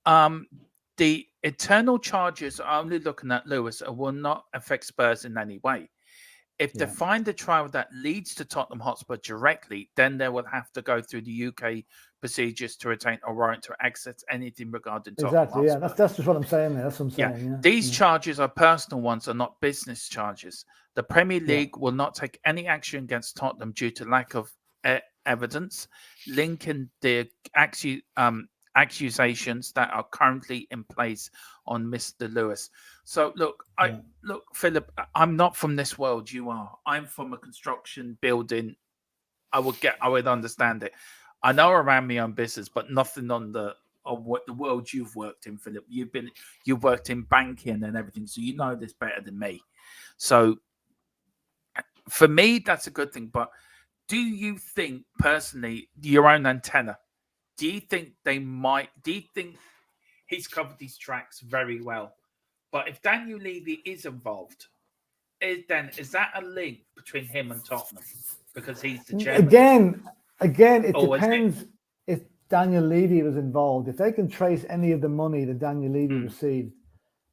The eternal charges are only looking at Lewis and will not affect Spurs in any way. If they find a trial that leads to Tottenham Hotspur directly, then they will have to go through the UK procedures to retain a warrant to access anything regarding Tottenham Hotspur. Yeah, that's just what I'm saying there. That's what I'm saying. Yeah. These charges are personal ones, are not business charges. The Premier League will not take any action against Tottenham due to lack of evidence linking the accusations that are currently in place on Mr. Lewis. So look, Philip, I'm not from this world. You are. I'm from a construction building. I would understand it. I know around my own business, but nothing on the of what the world you've worked in, Philip. You've worked in banking and everything, so you know this better than me. So for me, that's a good thing. But do you think personally, your own antenna? Do you think they might? Do you think he's covered these tracks very well? But if Daniel Levy is involved, is that a link between him and Tottenham because he's the chairman? Again, it depends if Daniel Levy was involved. If they can trace any of the money that Daniel Levy received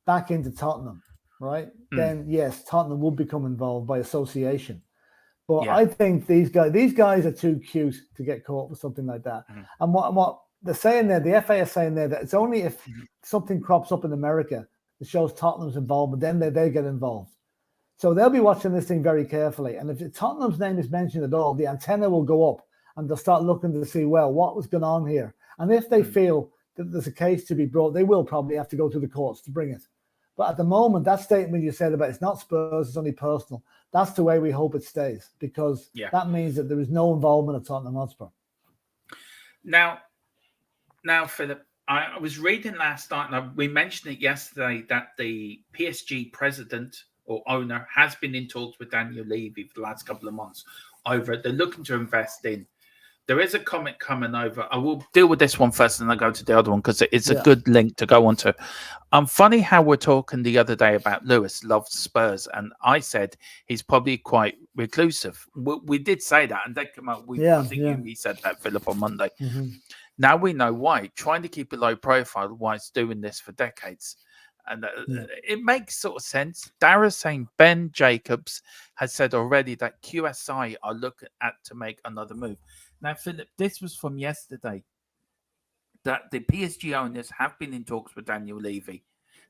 back into Tottenham, right? Then yes, Tottenham would become involved by association. But I think these guys are too cute to get caught for something like that. And what they're saying there, the FA is saying there that it's only if something crops up in America that shows Tottenham's involvement, then they get involved. So they'll be watching this thing very carefully. And if Tottenham's name is mentioned at all, the antenna will go up and they'll start looking to see, well, what was going on here? And if they feel that there's a case to be brought, they will probably have to go to the courts to bring it. But at the moment, that statement you said about it's not Spurs, it's only personal, that's the way we hope it stays, because that means that there is no involvement of Tottenham Hotspur. Now, Philip, I was reading last night, and we mentioned it yesterday, that the PSG president or owner has been in talks with Daniel Levy for the last couple of months over. They're looking to invest in. There is a comment coming over. I will deal with this one first and then I'll go to the other one because it's a good link to go on to. Funny how we're talking the other day about Lewis loves Spurs, and I said he's probably quite reclusive. We did say that, and they come out. I think you said that, Philip, on Monday. Now we know why. Trying to keep a low profile while it's doing this for decades. And it makes sort of sense. Dara's saying Ben Jacobs has said already that QSI are looking at to make another move. Now, Philip, this was from yesterday, that the PSG owners have been in talks with Daniel Levy.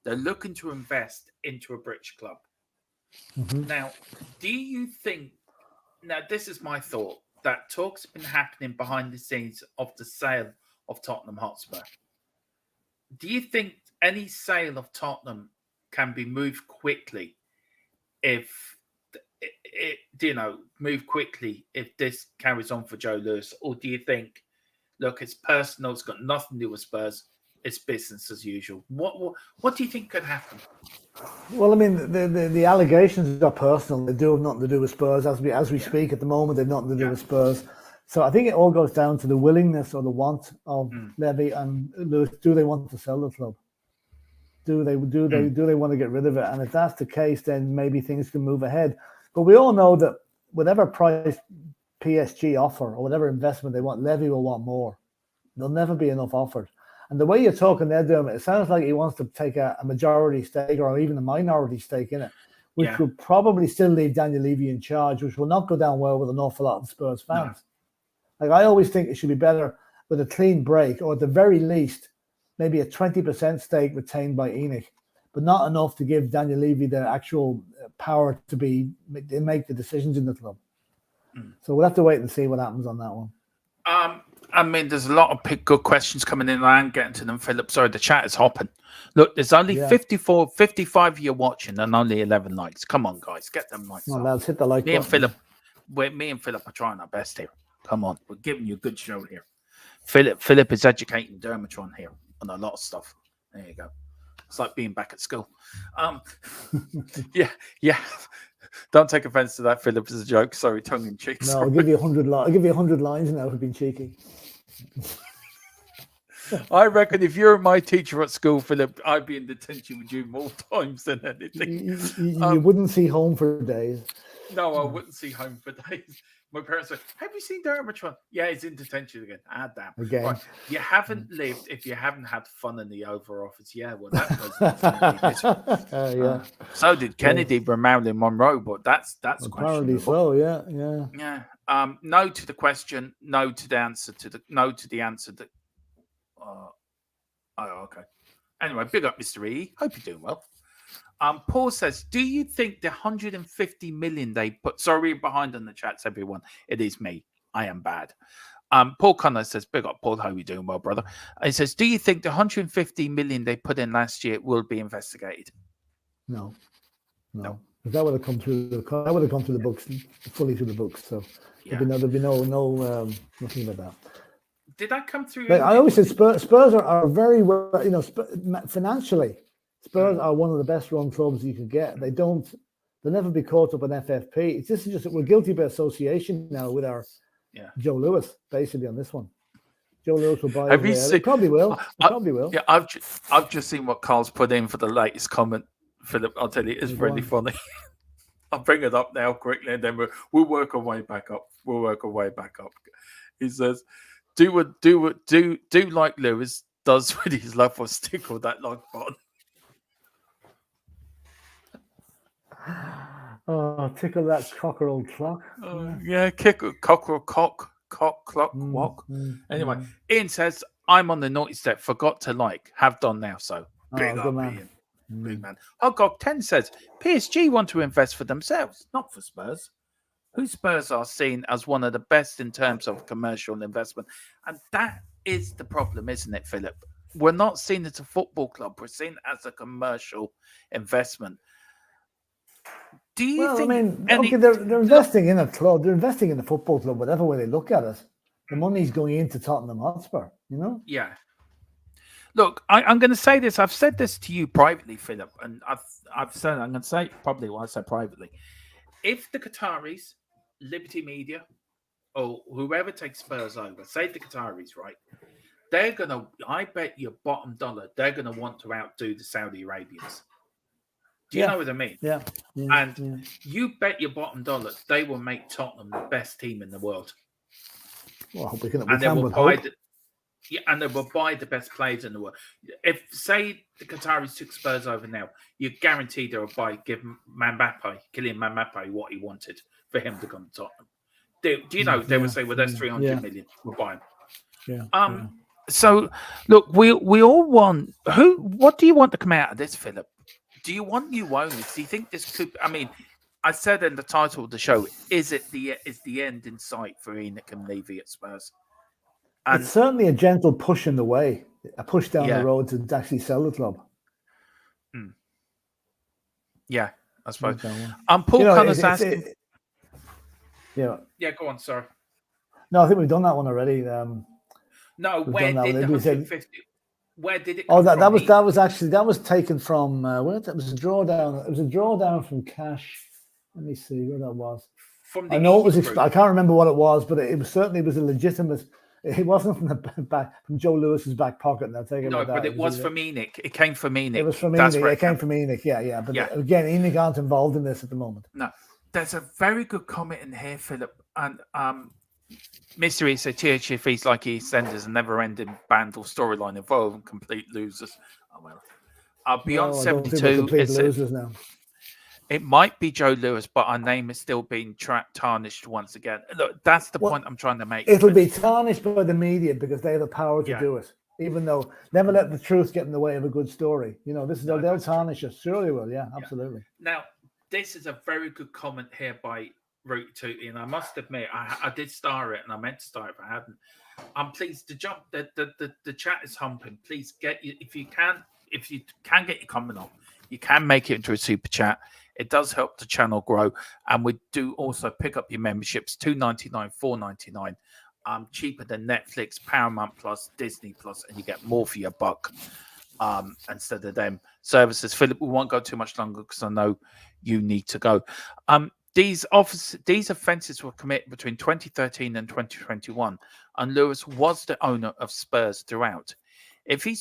They're looking to invest into a British club. Now, do you think, now this is my thought, that talks have been happening behind the scenes of the sale of Tottenham Hotspur. Do you think any sale of Tottenham can be moved quickly if if this carries on for Joe Lewis? Or do you think, look, it's personal, it's got nothing to do with Spurs, it's business as usual? What do you think could happen? Well, I mean, the allegations are personal. They do have nothing to do with Spurs. As we speak at the moment, they've nothing to do with Spurs. So I think it all goes down to the willingness or the want of Levy and Lewis. Do they want to sell the club? Do they want to get rid of it? And if that's the case, then maybe things can move ahead. But we all know that whatever price PSG offer or whatever investment they want, Levy will want more. There'll never be enough offered. And the way you're talking there, Dermot, it sounds like he wants to take a majority stake or even a minority stake in it, which would probably still leave Daniel Levy in charge, which will not go down well with an awful lot of Spurs fans. No. Like, I always think it should be better with a clean break, or at the very least, maybe a 20% stake retained by Enoch, but not enough to give Daniel Levy the actual power to make the decisions in the club. So we'll have to wait and see what happens on that one. I mean, there's a lot of good questions coming in. I am getting to them, Philip. Sorry, the chat is hopping. Look, there's only 55 of you watching and only 11 likes. Come on, guys, get them likes. Well, lads, hit the like button. Me and Philip are trying our best here. Come on, we're giving you a good show here. Philip is educating Dermatron here on a lot of stuff. There you go. It's like being back at school. Yeah. Don't take offense to that, Philip. It's a joke. Sorry, tongue in cheek. No, I'll give you 100. I'll give you 100 lines now for being cheeky. I reckon if you're my teacher at school, Philip, I'd be in detention with you more times than anything. You wouldn't see home for days. No, I wouldn't see home for days. My parents said, "Have you seen Dermatron?" Yeah, he's in detention again. Ah, damn. Again. Right. You haven't lived if you haven't had fun in the Oval Office. Yeah, well, that was so did Kennedy for Marilyn Monroe, but that's apparently so. Yeah. No to the question. No to the answer. That. Okay. Anyway, big up, Mr. E. Hope you're doing well. Paul says, do you think the 150 million they put, sorry, behind on the chats, everyone, it is me. I am bad. Paul Connor says, big up, Paul, how are you doing well, brother? He says, do you think the 150 million they put in last year will be investigated? No. That would have come through the books, fully through the books. So there'd be no nothing about that. Did that come through? Like I always said, Spurs are very well, financially. Spurs are one of the best run clubs you can get. They'll never be caught up in FFP. This is just we're guilty by association now with our Joe Lewis, basically on this one. Joe Lewis will buy. Have you seen? Probably will. Probably will. Yeah, I've just seen what Carl's put in for the latest comment, Philip. I'll tell you, it's really funny. I'll bring it up now quickly, and then we'll work our way back up. He says, "Do like Lewis does with his love for stick or that like button." Oh, tickle that cockerel clock. Cockerel clock. Walk. Anyway, Ian says, "I'm on the naughty step. Forgot to like. Have done now. So big up, Ian. Big man." Hogog 10 says, "PSG want to invest for themselves, not for Spurs. Who Spurs are seen as one of the best in terms of commercial investment, and that is the problem, isn't it, Philip? We're not seen as a football club. We're seen as a commercial investment." Do you think? They're investing in a club. They're investing in the football club, whatever way they look at it. The money's going into Tottenham Hotspur. Yeah. Look, I'm going to say this. I've said this to you privately, Philip, and I've said I'm going to say probably what I said privately. If the Qataris, Liberty Media, or whoever takes Spurs over, say the Qataris, right? They're going to. I bet your bottom dollar they're going to want to outdo the Saudi Arabians. Do you know what I mean? Yeah. You bet your bottom dollar they will make Tottenham the best team in the world. Well, and they will buy the best players in the world. If, say, the Qataris took Spurs over now, you're guaranteed they will give Kylian Mbappe what he wanted for him to come to Tottenham. Do you know, they would say, well, that's 300 million, we'll buy him. So, look, we all want... What do you want to come out of this, Philip? Do you want new owners? Do you think this could... I mean, I said in the title of the show, is the end in sight for Enoch and Levy at Spurs? And it's certainly a gentle push in the way, a push down the road to actually sell the club. Yeah, I suppose. Paul Connor's asking... Yeah, go on, sorry. No, I think we've done that one already. No, where did the 150... Where did it come from? That was taken from where? That was a drawdown. It was a drawdown from cash. Let me see where that was. I know it was. I can't remember what it was, but it was a legitimate. It wasn't from from Joe Lewis's back pocket. And I'll take it. No, but it was from Enoch. It came from Enoch. It was from Enoch. It came from Enoch. Yeah. But again, Enoch aren't involved in this at the moment. No, there's a very good comment in here, Philip, and Mystery said THF's like EastEnders, a never-ending band or storyline involving complete losers. Oh well, Beyond 72 is losers now. It might be Joe Lewis, but our name is still being tarnished once again. Look, that's the point I'm trying to make. It'll be tarnished by the media because they have the power to do it. Even though never let the truth get in the way of a good story. They'll tarnish us. Surely will. Yeah, absolutely. Now, this is a very good comment here by Root Tootie, and I must admit, I did star it, and I meant to star it, but I hadn't. Please, the chat is humping. Please if you can get your comment on, you can make it into a super chat. It does help the channel grow, and we do also pick up your memberships, $2.99, $4.99, cheaper than Netflix, Paramount Plus, Disney Plus, and you get more for your buck instead of them services. Philip, we won't go too much longer because I know you need to go. These offences were committed between 2013 and 2021, and Lewis was the owner of Spurs throughout. If he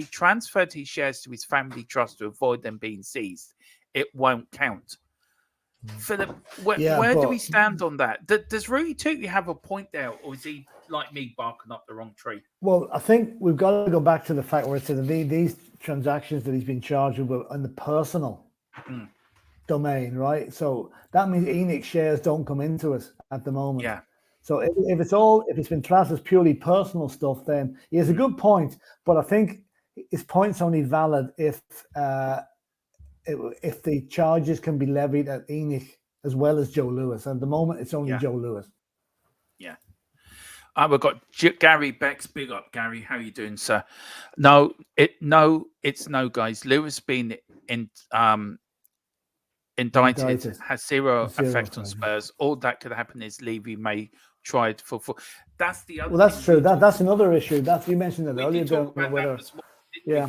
transferred his shares to his family trust to avoid them being seized, it won't count. Philip, where do we stand on that? Does Rui Tootie have a point there, or is he like me barking up the wrong tree? Well, I think we've got to go back to the fact where it says these transactions that he's been charged with in the personal domain, right? So that means Enoch shares don't come into it at the moment. Yeah. So if it's been classed as purely personal stuff, then he has a good point. But I think his point's only valid if the charges can be levied at Enoch as well as Joe Lewis. At the moment, it's only Joe Lewis. Yeah. We've got Gary Becks. Big up, Gary. How are you doing, sir? No, guys. Lewis being indicted has zero effect on Spurs. All that could happen is Levy may tried for. That's the other. Well, that's true. That's another issue. That's you mentioned it earlier. Whether, yeah.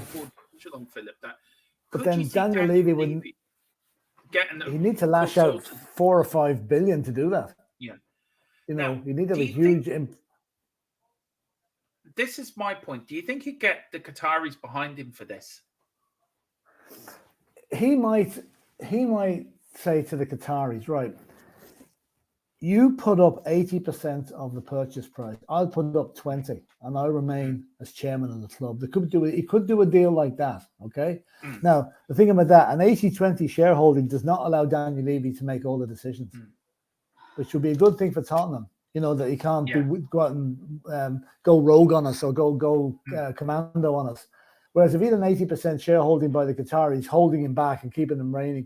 Philip, that. But then Daniel Levy wouldn't. He needs to lash out 4 or 5 billion to do that. Yeah. You know, you need to have a huge. This is my point. Do you think he'd get the Qataris behind him for this? He might say to the Qataris, right, you put up 80% of the purchase price. I'll put up 20, and I'll remain as chairman of the club. He could do a deal like that, okay? Now, the thing about that, an 80-20 shareholding does not allow Daniel Levy to make all the decisions, which would be a good thing for Tottenham. You know, that he can't go out and go rogue on us or go commando on us. Whereas if he had an 80% shareholding by the Qataris, holding him back and keeping them reining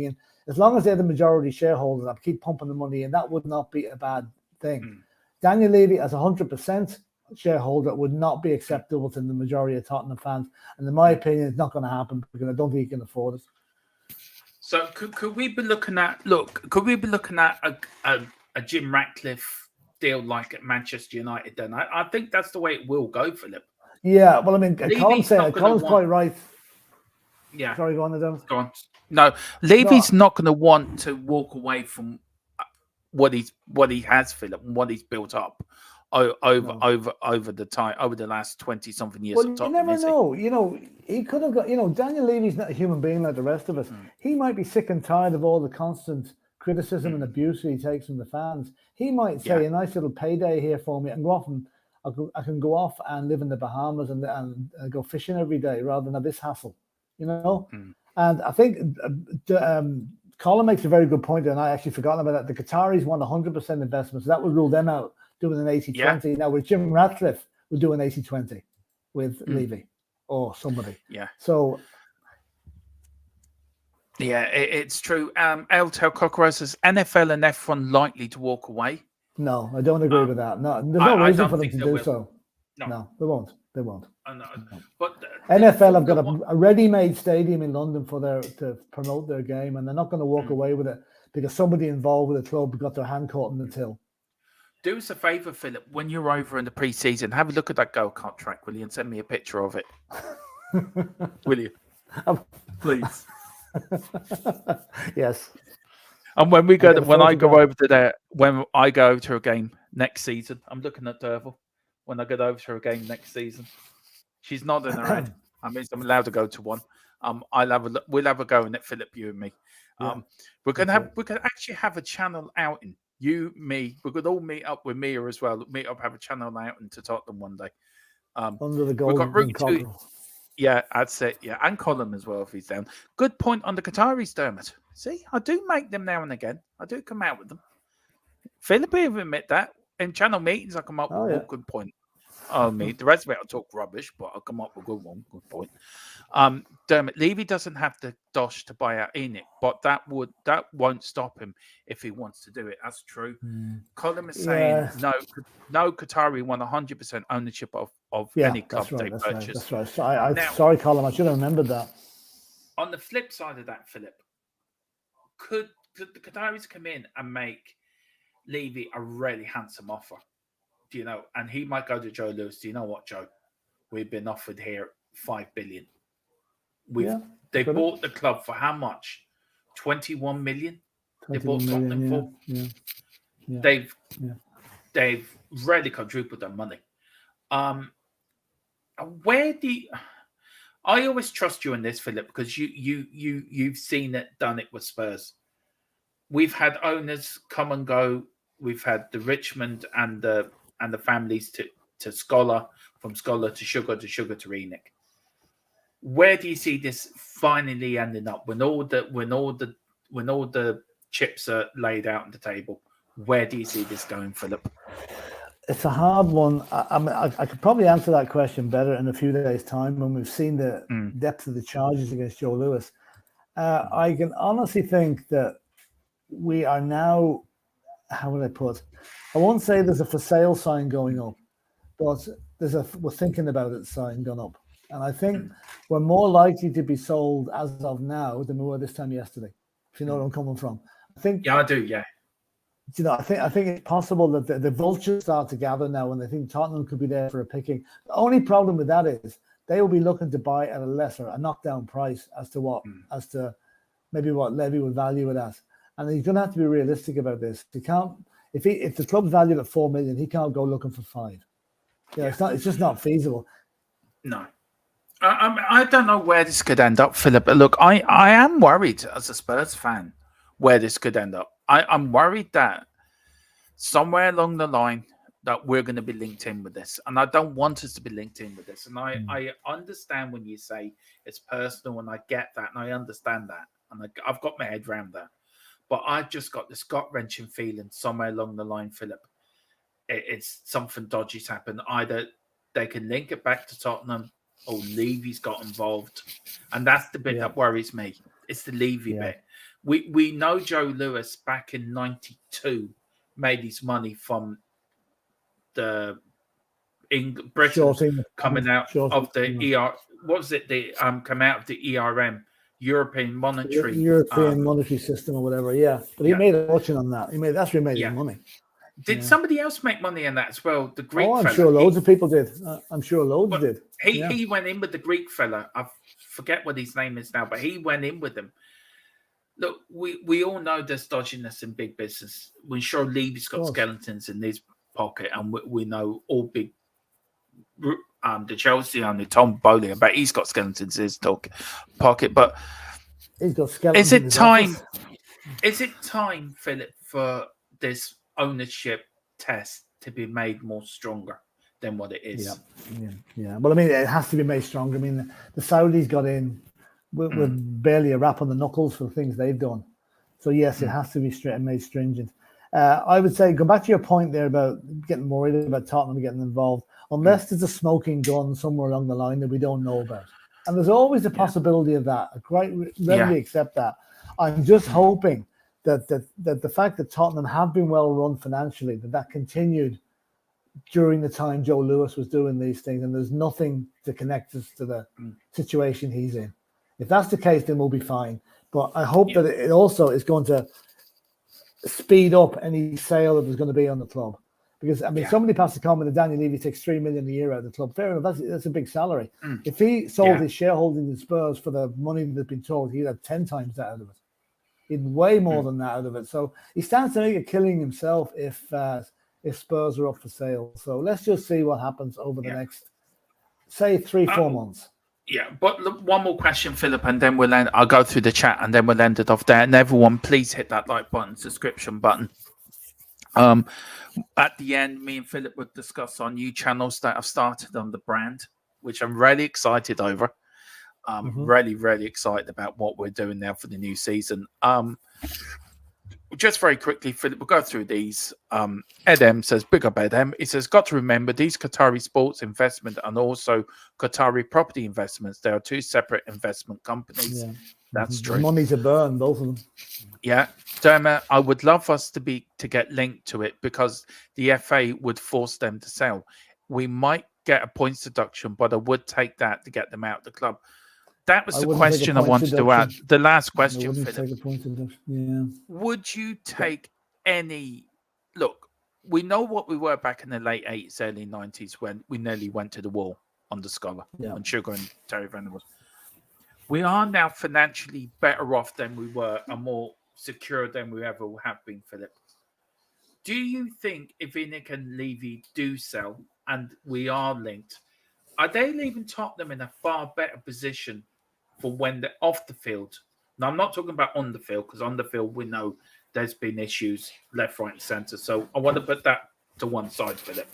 in, as long as they're the majority shareholders, I'll keep pumping the money in. That would not be a bad thing. Daniel Levy, as 100% shareholder, would not be acceptable to the majority of Tottenham fans. And in my opinion, it's not going to happen because I don't think he can afford it. So could we be looking at a Jim Ratcliffe deal like at Manchester United? Then I think that's the way it will go, Philip. Yeah, well, I mean, Colin's quite right. Yeah. Sorry, go on, Adam. Go on. No, Levy's not going to want to walk away from what he has, Philip, and what he's built up over the last 20-something years. Well, you never know. You know, he could have got. You know, Daniel Levy's not a human being like the rest of us. He might be sick and tired of all the constant criticism and abuse he takes from the fans. He might say, a nice little payday here for me, and go off and I can go off and live in the Bahamas and go fishing every day rather than have this hassle, you know? And I think Colin makes a very good point, and I actually forgotten about that. The Qataris want 100% investment, so that would rule them out doing an 80-20. Now, with Jim Ratcliffe, we'll do an 80-20 with Levy or somebody. Yeah. So... Yeah, it's true. Eltel Cockroach says, NFL and F1 likely to walk away. No, I don't agree with that. No, there's no reason for them to do so. No, they won't. They won't. No. But NFL have got a ready-made stadium in London to promote their game, and they're not going to walk away with it because somebody involved with the club got their hand caught in the till. Do us a favour, Philip. When you're over in the pre-season, have a look at that go-kart track, will you, and send me a picture of it? Will you? Please. Yes. And when we go, when I go over to a game next season, I'm looking at Derval. When I get over to a game next season, she's nodding her head. I mean, I'm allowed to go to one. We'll have a go in it, Philip, you and me. We could actually have a channel outing. You, me, we could all meet up with Mia as well. Have a channel outing to Tottenham one day. Under the golden cockerel. Yeah, that's it. Yeah, and Colin as well if he's down. Good point on the Qataris, Dermot. See, I do make them now and again. I do come out with them. Philip even admit that. In channel meetings, I come up with a good point. The rest of it, I'll talk rubbish, but I'll come up with a good one. Good point. Dermot, Levy doesn't have the dosh to buy out Enoch, but that won't stop him if he wants to do it. That's true. Colin is saying no Qatari want 100% ownership of any club they purchase. That's right. Sorry, Colin, I should have remembered that. On the flip side of that, Philip, could the Qataris come in and make Levy a really handsome offer? Do you know? And he might go to Joe Lewis. Do you know what, Joe? We've been offered here $5 billion. They bought the club for how much? 21 million. They bought Tottenham for. Yeah. They've really quadrupled their money. I always trust you in this, Philip, because you've seen it, done it with Spurs. We've had owners come and go. We've had the Richmond and the families to Scholar, from Scholar to Sugar to Enoch. Where do you see this finally ending up when all the chips are laid out on the table? Where do you see this going, Philip? It's a hard one. I could probably answer that question better in a few days' time when we've seen the depth of the charges against Joe Lewis. I can honestly think that we are now, how would I put? I won't say there's a for sale sign going up, but we're thinking about it sign gone up. And I think we're more likely to be sold as of now than we were this time yesterday, if you know where I'm coming from. I think. Yeah, I do, yeah. You know, I think it's possible that the vultures start to gather now, and they think Tottenham could be there for a picking. The only problem with that is they will be looking to buy at a knockdown price as to maybe what Levy would value it at. And he's going to have to be realistic about this. He can't, if the club's valued at 4 million, he can't go looking for 5. It's just not feasible. No. I don't know where this could end up, Philip. But look, I am worried as a Spurs fan where this could end up. I'm worried that somewhere along the line that we're going to be linked in with this. And I don't want us to be linked in with this. And I understand when you say it's personal, and I get that, and I understand that. And I've got my head around that. But I've just got this gut-wrenching feeling somewhere along the line, Philip, it's something dodgy's happened. Either they can link it back to Tottenham, or Levy's got involved. And that's the bit that worries me. It's the Levy bit. We know Joe Lewis back in 92 made his money from the Britain coming out of the ER. What was it? Come out of the ERM, European Monetary Monetary System or whatever. Yeah, but he made a fortune on that. That's where he made his money. Did somebody else make money on that as well? The Greek I'm fella. sure loads of people did. I'm sure loads did. He went in with the Greek fella. I forget what his name is now, but he went in with him. Look, we all know there's dodginess in big business. We're sure Levy's got skeletons in his pocket, and we know all big. The Chelsea and the Tom Bowley, but he's got skeletons in his pocket. But he's got skeletons. Is it time? Is it time, Philip, for this ownership test to be made more stronger than what it is? Yeah. Well, I mean, it has to be made stronger. I mean, the Saudis got in with barely a rap on the knuckles for the things they've done. So yes, it has to be made stringent. I would say, go back to your point there about getting worried about Tottenham getting involved, unless there's a smoking gun somewhere along the line that we don't know about. And there's always the possibility of that. I quite readily accept that. I'm just hoping that the fact that Tottenham have been well run financially, that continued during the time Joe Lewis was doing these things, and there's nothing to connect us to the situation he's in. If that's the case, then we'll be fine. But I hope that it also is going to speed up any sale that there's going to be on the club. Because, I mean, somebody passed the comment that Daniel Levy takes $3 million a year out of the club. Fair enough, that's a big salary. If he sold his shareholding in Spurs for the money that's been told, he'd have 10 times that out of it. He'd way more than that out of it. So he stands to make a killing himself if Spurs are up for sale. So let's just see what happens over the next, say, 3-4 months. Yeah, but look, one more question, Philip, and then we'll end. I'll go through the chat, and then we'll end it off there. And everyone, please hit that like button, subscription button. At the end, me and Philip will discuss our new channels that I've started on the brand, which I'm really excited over. Really, really excited about what we're doing now for the new season. Just very quickly, Philip, we'll go through these. Ed M says, big up Ed M. He says, got to remember these Qatari sports investment and also Qatari property investments. They are two separate investment companies. Yeah. That's true. Money to burn, both of them. Yeah. Dermot, I would love us to get linked to it because the FA would force them to sell. We might get a points deduction, but I would take that to get them out of the club. That was the question I wanted to ask. The last question, Philip. Would you take any... Look, we know what we were back in the late 80s, early 90s when we nearly went to the wall on the Scholar, when Sugar and Terry Venables. We are now financially better off than we were and more secure than we ever have been, Philip. Do you think if Enoch and Levy do sell and we are linked, are they leaving Tottenham in a far better position for when they're off the field? Now, I'm not talking about on the field, because on the field, we know there's been issues left, right, and centre. So I want to put that to one side, Philip.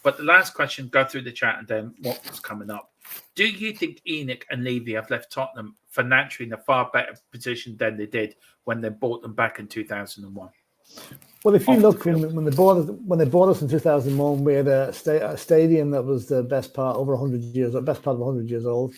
But the last question, go through the chat and then what's coming up. Do you think Enoch and Levy have left Tottenham financially in a far better position than they did when they bought them back in 2001? Well, if you look, when they bought us in 2001, we had a stadium that was the best part over 100 years, or best part of 100 years old.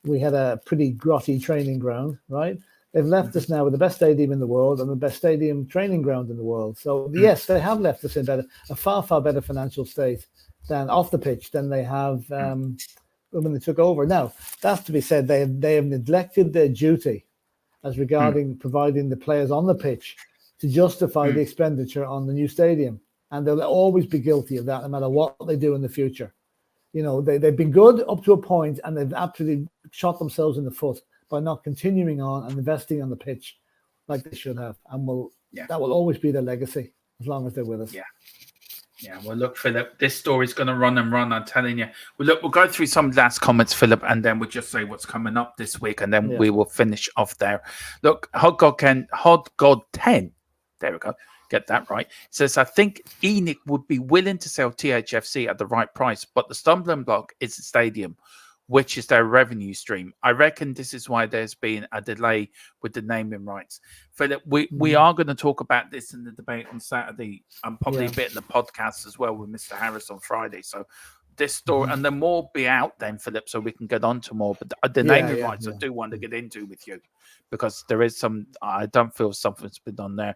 We had a pretty grotty training ground, right? They've left us now with the best stadium in the world and the best stadium training ground in the world. So yes, they have left us in a far, far better financial state than off the pitch than they have when they took over. Now, that's to be said, they have neglected their duty as regarding providing the players on the pitch to justify the expenditure on the new stadium. And they'll always be guilty of that, no matter what they do in the future. You know, they've been good up to a point, and they've absolutely shot themselves in the foot by not continuing on and investing on the pitch like they should have. And that will always be their legacy as long as they're with us. Yeah, well, look, Philip, this story's going to run and run, I'm telling you. Well, look, we'll go through some last comments, Philip, and then we'll just say what's coming up this week, and then we will finish off there. Look, Hot God 10, there we go, get that right, says, I think ENIC would be willing to sell THFC at the right price, but the stumbling block is the stadium, which is their revenue stream. I reckon this is why there's been a delay with the naming rights. Philip, we are going to talk about this in the debate on Saturday, and probably a bit in the podcast as well with Mr. Harris on Friday. So this story, and then more be out then, Philip, so we can get on to more. But the naming rights I do want to get into with you, because there is some, I don't feel something's been done there.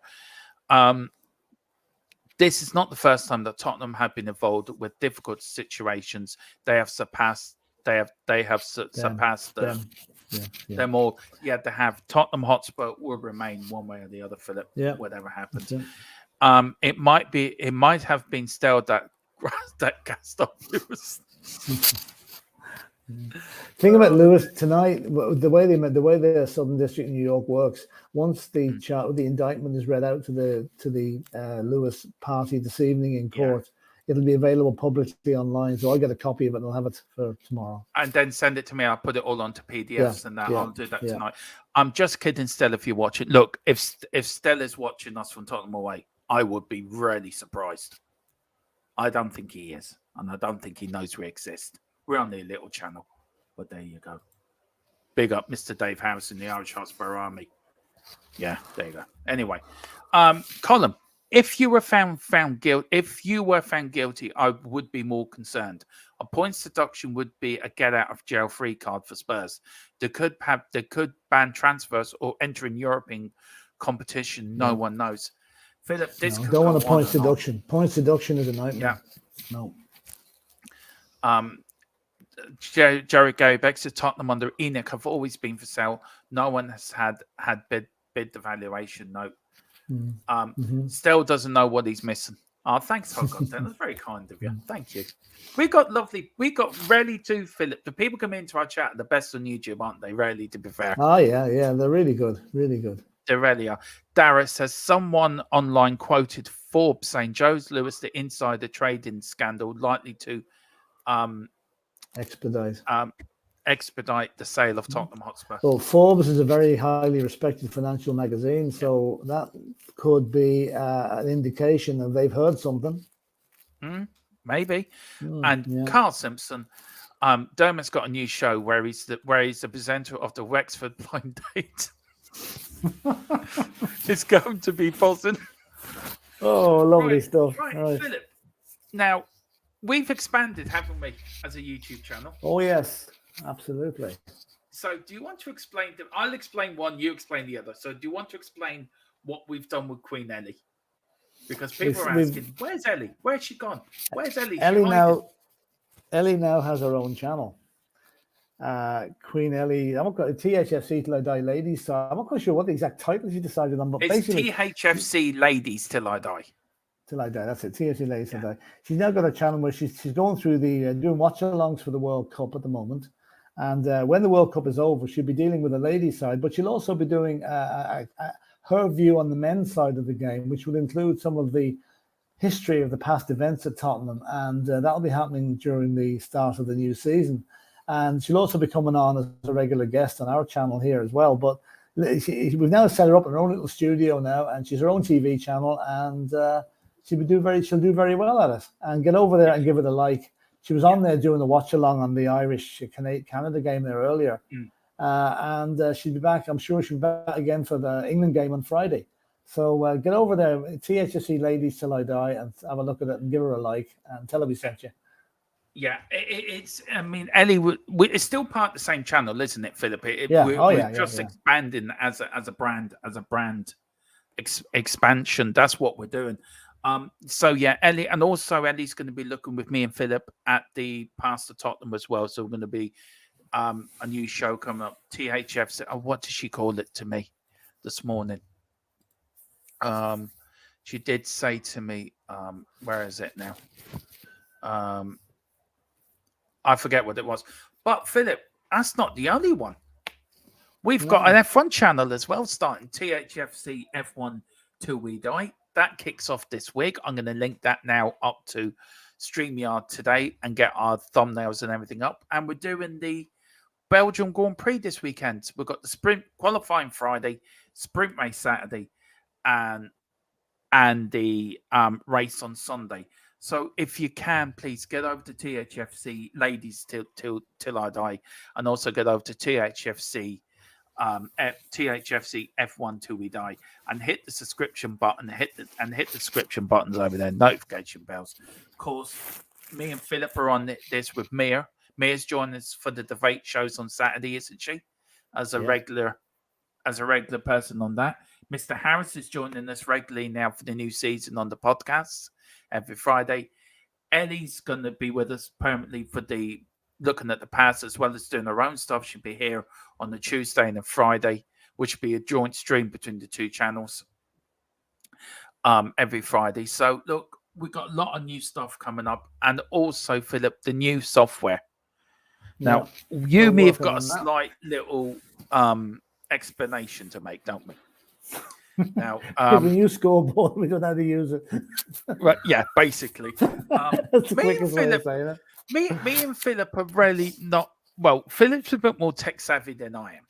This is not the first time that Tottenham have been involved with difficult situations. They have surpassed surpassed them all. Yeah, they have. Tottenham Hotspur will remain one way or the other, Philip. Yeah, whatever happens. It might have been Stell that cast off Lewis. Thing about Lewis tonight, the way the Southern District in New York works, once the indictment is read out to the Lewis party this evening in court, it'll be available publicly online. So I'll get a copy of it and I'll have it for tomorrow. And then send it to me. I'll put it all onto PDFs and that. I'll do that tonight. I'm just kidding, Stella, if you're watching. Look, if Stella's watching us from Tottenham away, I would be really surprised. I don't think he is. And I don't think he knows we exist. We're on the little channel. But there you go. Big up Mr. Dave Harris in the Irish Hotspur Army. Yeah, there you go. Anyway, Colin, if you were found guilty, I would be more concerned. A points deduction would be a get out of jail free card for Spurs. They could ban transfers or enter in European competition. No one knows. Philip, this could don't want a points deduction. Points deduction is a nightmare. Yeah. No. Jerry Gary Beck says Tottenham under ENIC have always been for sale. No one has had bid devaluation. No. Still doesn't know what he's missing. Oh, thanks, Hoggot. That was very kind of you. Thank you. We got rarely too, Philip. The people come into our chat, the best on YouTube, aren't they? Rarely, to be fair. Oh yeah, they're really good, really good. They really are. Dara says someone online quoted Forbes saying Joe's Lewis the insider trading scandal likely to expedite the sale of Tottenham Hotspur. Well, Forbes is a very highly respected financial magazine, so that could be an indication that they've heard something. Maybe. Carl Simpson, Dermot's got a new show where he's the presenter of the Wexford Blind Date. It's going to be buzzing. Oh, lovely stuff. Right, Philip. Now, we've expanded, haven't we, as a YouTube channel? Oh, yes, absolutely. So do you want to explain them? I'll explain one, you explain the other. So do you want to explain what we've done with Queen Ellie? Because people are asking, where's Ellie? Where's she gone? Where's Ellie? Ellie now has her own channel. Queen Ellie, I'm not quite THFC Till I Die Ladies. So I'm not quite sure what the exact title she decided on, but it's basically THFC Ladies Till I Die. Till I Die, that's it. THFC Ladies Till I Die. She's now got a channel where she's going through doing watch-alongs for the World Cup at the moment. And when the World Cup is over, she'll be dealing with the ladies' side, but she'll also be doing her view on the men's side of the game, which will include some of the history of the past events at Tottenham. And that'll be happening during the start of the new season. And she'll also be coming on as a regular guest on our channel here as well. But we've now set her up in her own little studio now, and she's her own TV channel, and she'll do very well at it. And get over there and give it a like. She was on there doing the watch along on the Irish Canada game there earlier, and she'll be back. I'm sure she'll be back again for the England game on Friday. So get over there, THFC Ladies Till I Die, and have a look at it and give her a like and tell her we sent you. Yeah, it's. I mean, Ellie, it's still part of the same channel, isn't it, Philip? We're just expanding as a brand expansion. That's what we're doing. So yeah, Ellie, and also Ellie's going to be looking with me and Philip at the Past to Tottenham as well. So we're going to be a new show coming up. THFC. What did she call it to me this morning? She did say to me, where is it now? I forget what it was. But Philip, that's not the only one. We've got an F1 channel as well, starting THFC F1 Till We Die. That kicks off this week. I'm going to link that now up to StreamYard today and get our thumbnails and everything up. And we're doing the Belgium Grand Prix this weekend. We've got the sprint qualifying Friday, sprint race Saturday, and the race on Sunday. So if you can, please get over to THFC Ladies till I Die, and also get over to THFC THFC F1 Till We Die, and hit the subscription button, hit the subscription buttons over there, notification bells. Of course, me and Philip are on this with Mia. Mia's joining us for the debate shows on Saturday, isn't she? As a regular person on that. Mr. Harris is joining us regularly now for the new season on the podcast every Friday. Ellie's going to be with us permanently for the looking at the past, as well as doing her own stuff. She'll be here on the Tuesday and the Friday, which will be a joint stream between the two channels every Friday. So look, we've got a lot of new stuff coming up, and also, Philip, the new software. Now, you may have got a slight little explanation to make, don't we? Now, the new scoreboard, we don't know how to use it. Right, yeah, basically. That's the quickest way of saying it. Me and Philip are really not. Well, Philip's a bit more tech savvy than I am.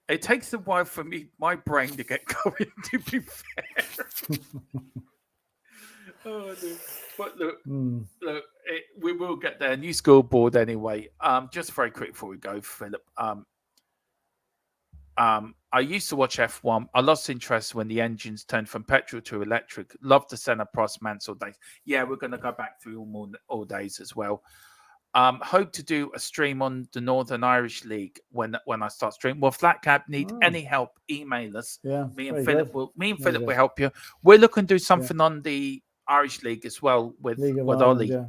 It takes a while for my brain to get going, to be fair. Oh, dude. But look, we will get there. New scoreboard anyway. Just very quick before we go, Philip. I used to watch F1. I lost interest when the engines turned from petrol to electric. Love the Senna Prost Mansell days. Yeah, we're going to go back through all days as well. Hope to do a stream on the Northern Irish League when I start streaming. Well, Flat Cap need any help, email us. Yeah, me and Philip will help you. We're looking to do something on the Irish League as well with Ollie. Yeah.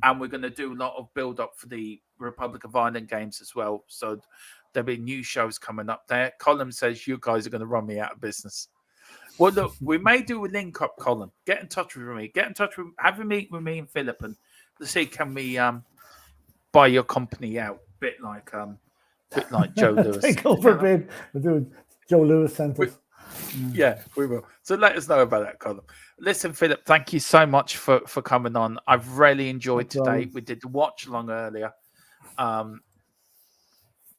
And we're going to do a lot of build up for the Republic of Ireland games as well. So there'll be new shows coming up there. Colin says you guys are going to run me out of business. Well, look, we may do a link up, Colin. Get in touch with me. Have a meet with me and Philip, and let's see, can we buy your company out? Bit like Joe Lewis. Take over a bit. We'll do Joe Lewis Centre. Yeah, we will. So let us know about that, Colin. Listen, Philip, thank you so much for coming on. I've really enjoyed today. We did the watch along earlier.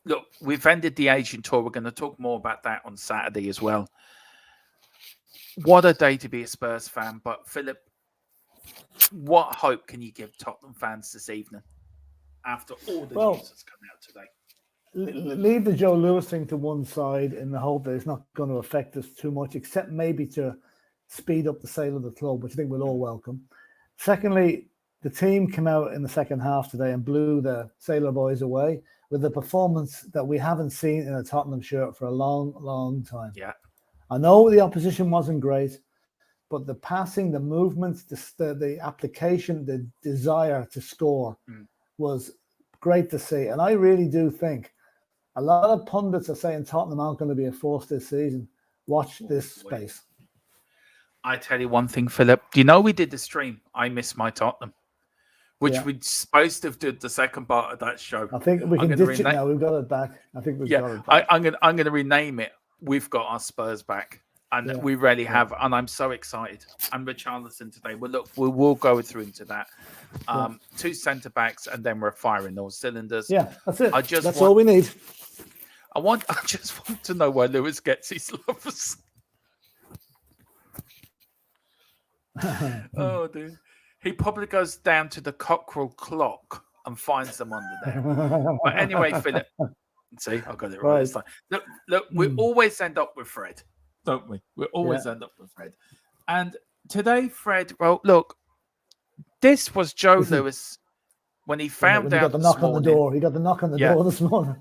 Look, we've ended the Asian tour. We're going to talk more about that on Saturday as well. What a day to be a Spurs fan. But, Philip, what hope can you give Tottenham fans this evening after all the news that's come out today? Leave the Joe Lewis thing to one side in the hope that it's not going to affect us too much, except maybe to speed up the sale of the club, which I think we'll all welcome. Secondly, the team came out in the second half today and blew the Sailor Boys away with a performance that we haven't seen in a Tottenham shirt for a long, long time. Yeah, I know the opposition wasn't great, but the passing, the movements, the application, the desire to score was great to see. And I really do think a lot of pundits are saying Tottenham aren't going to be a force this season. Watch this space. I tell you one thing, Philip. Do you know we did the stream? I miss my Tottenham, which we're supposed to have done the second part of that show. I think we can ditch it now. We've got it back. I think we've got it back. I'm going to rename it. We've got our Spurs back, and we really have. And I'm so excited. And Richarlison today. Well, look, we will go through into that. 2 centre backs, and then we're firing all cylinders. Yeah, that's it. That's all we need. I just want to know where Lewis gets his lovers. Oh, dude. He probably goes down to the Cockerel clock and finds them under there. But anyway, Philip, see, I got it right this time. Look, we always end up with Fred, don't we? We always end up with Fred. And today, Fred, well, look, this was Joe Lewis when he found out the knock on the door. He got the knock on the door this morning.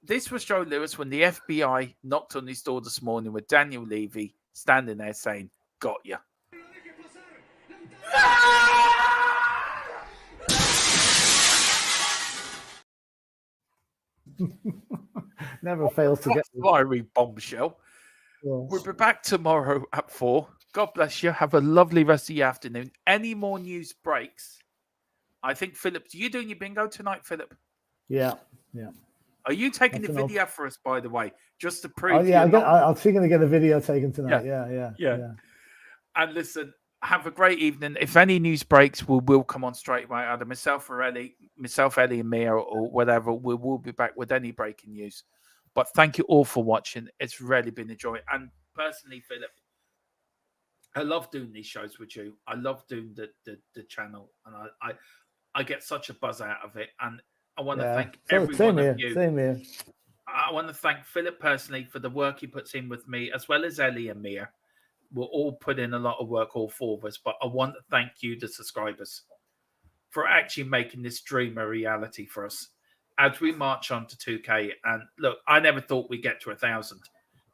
This was Joe Lewis when the FBI knocked on his door this morning with Daniel Levy standing there saying, "Got ya." Never fails to get fiery bombshell. We'll be back tomorrow at 4. God bless you. Have a lovely rest of your afternoon. Any more news breaks? I think, Philip, are you doing your bingo tonight, Philip? Yeah. Are you taking the video for us, by the way, just to prove? Oh yeah, I'm thinking to get a video taken tonight. Yeah. And listen, have a great evening. If any news breaks, we'll come on straight away. Either myself, Ellie, and Mia, or whatever. We will be back with any breaking news. But thank you all for watching. It's really been a joy. And personally, Philip, I love doing these shows with you. I love doing the channel, and I get such a buzz out of it. And I want to thank every one of you. Same here. I want to thank Philip personally for the work he puts in with me, as well as Ellie and Mia. We'll all put in a lot of work, all 4 of us. But I want to thank you, the subscribers, for actually making this dream a reality for us as we march on to 2K. And look, I never thought we'd get to 1,000.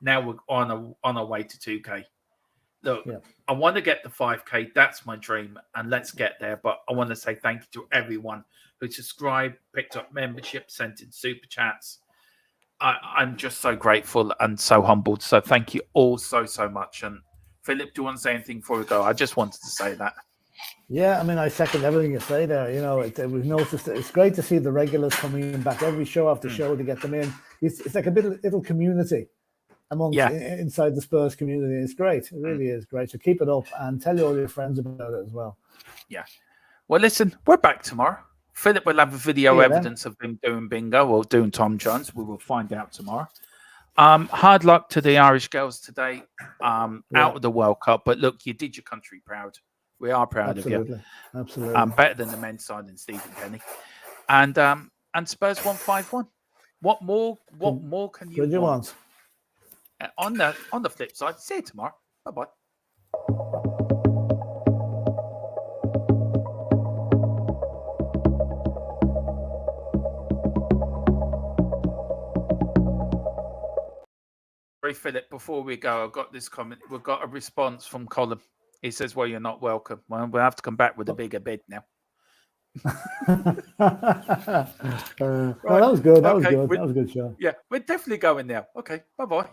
Now we're on our way to 2K. Look, I want to get to 5K. That's my dream, and let's get there. But I want to say thank you to everyone who subscribed, picked up membership, sent in super chats. I'm just so grateful and so humbled. So thank you all so much. And Philip, do you want to say anything before we go? I just wanted to say that. Yeah, I mean, I second everything you say there. You know, we've noticed that it's great to see the regulars coming back every show after show to get them in. It's like a little community amongst inside the Spurs community. It's great. It really is great. So keep it up and tell all your friends about it as well. Yeah. Well, listen, we're back tomorrow. Philip will have a video evidence of him doing bingo or doing Tom Jones. We will find out tomorrow. Hard luck to the Irish girls today, out of the World Cup. But look, you did your country proud. We are proud of you. Absolutely. Better than the men's side and Stephen Kenny. And Spurs won 5-1. What more can you want? On the flip side, see you tomorrow. Bye-bye. Philip, before we go, I've got this comment. We've got a response from Colin. He says, well, you're not welcome. Well, we'll have to come back with a bigger bid now. Well, that was good. That was good. That was a good show. Yeah, we're definitely going now. Okay, bye-bye.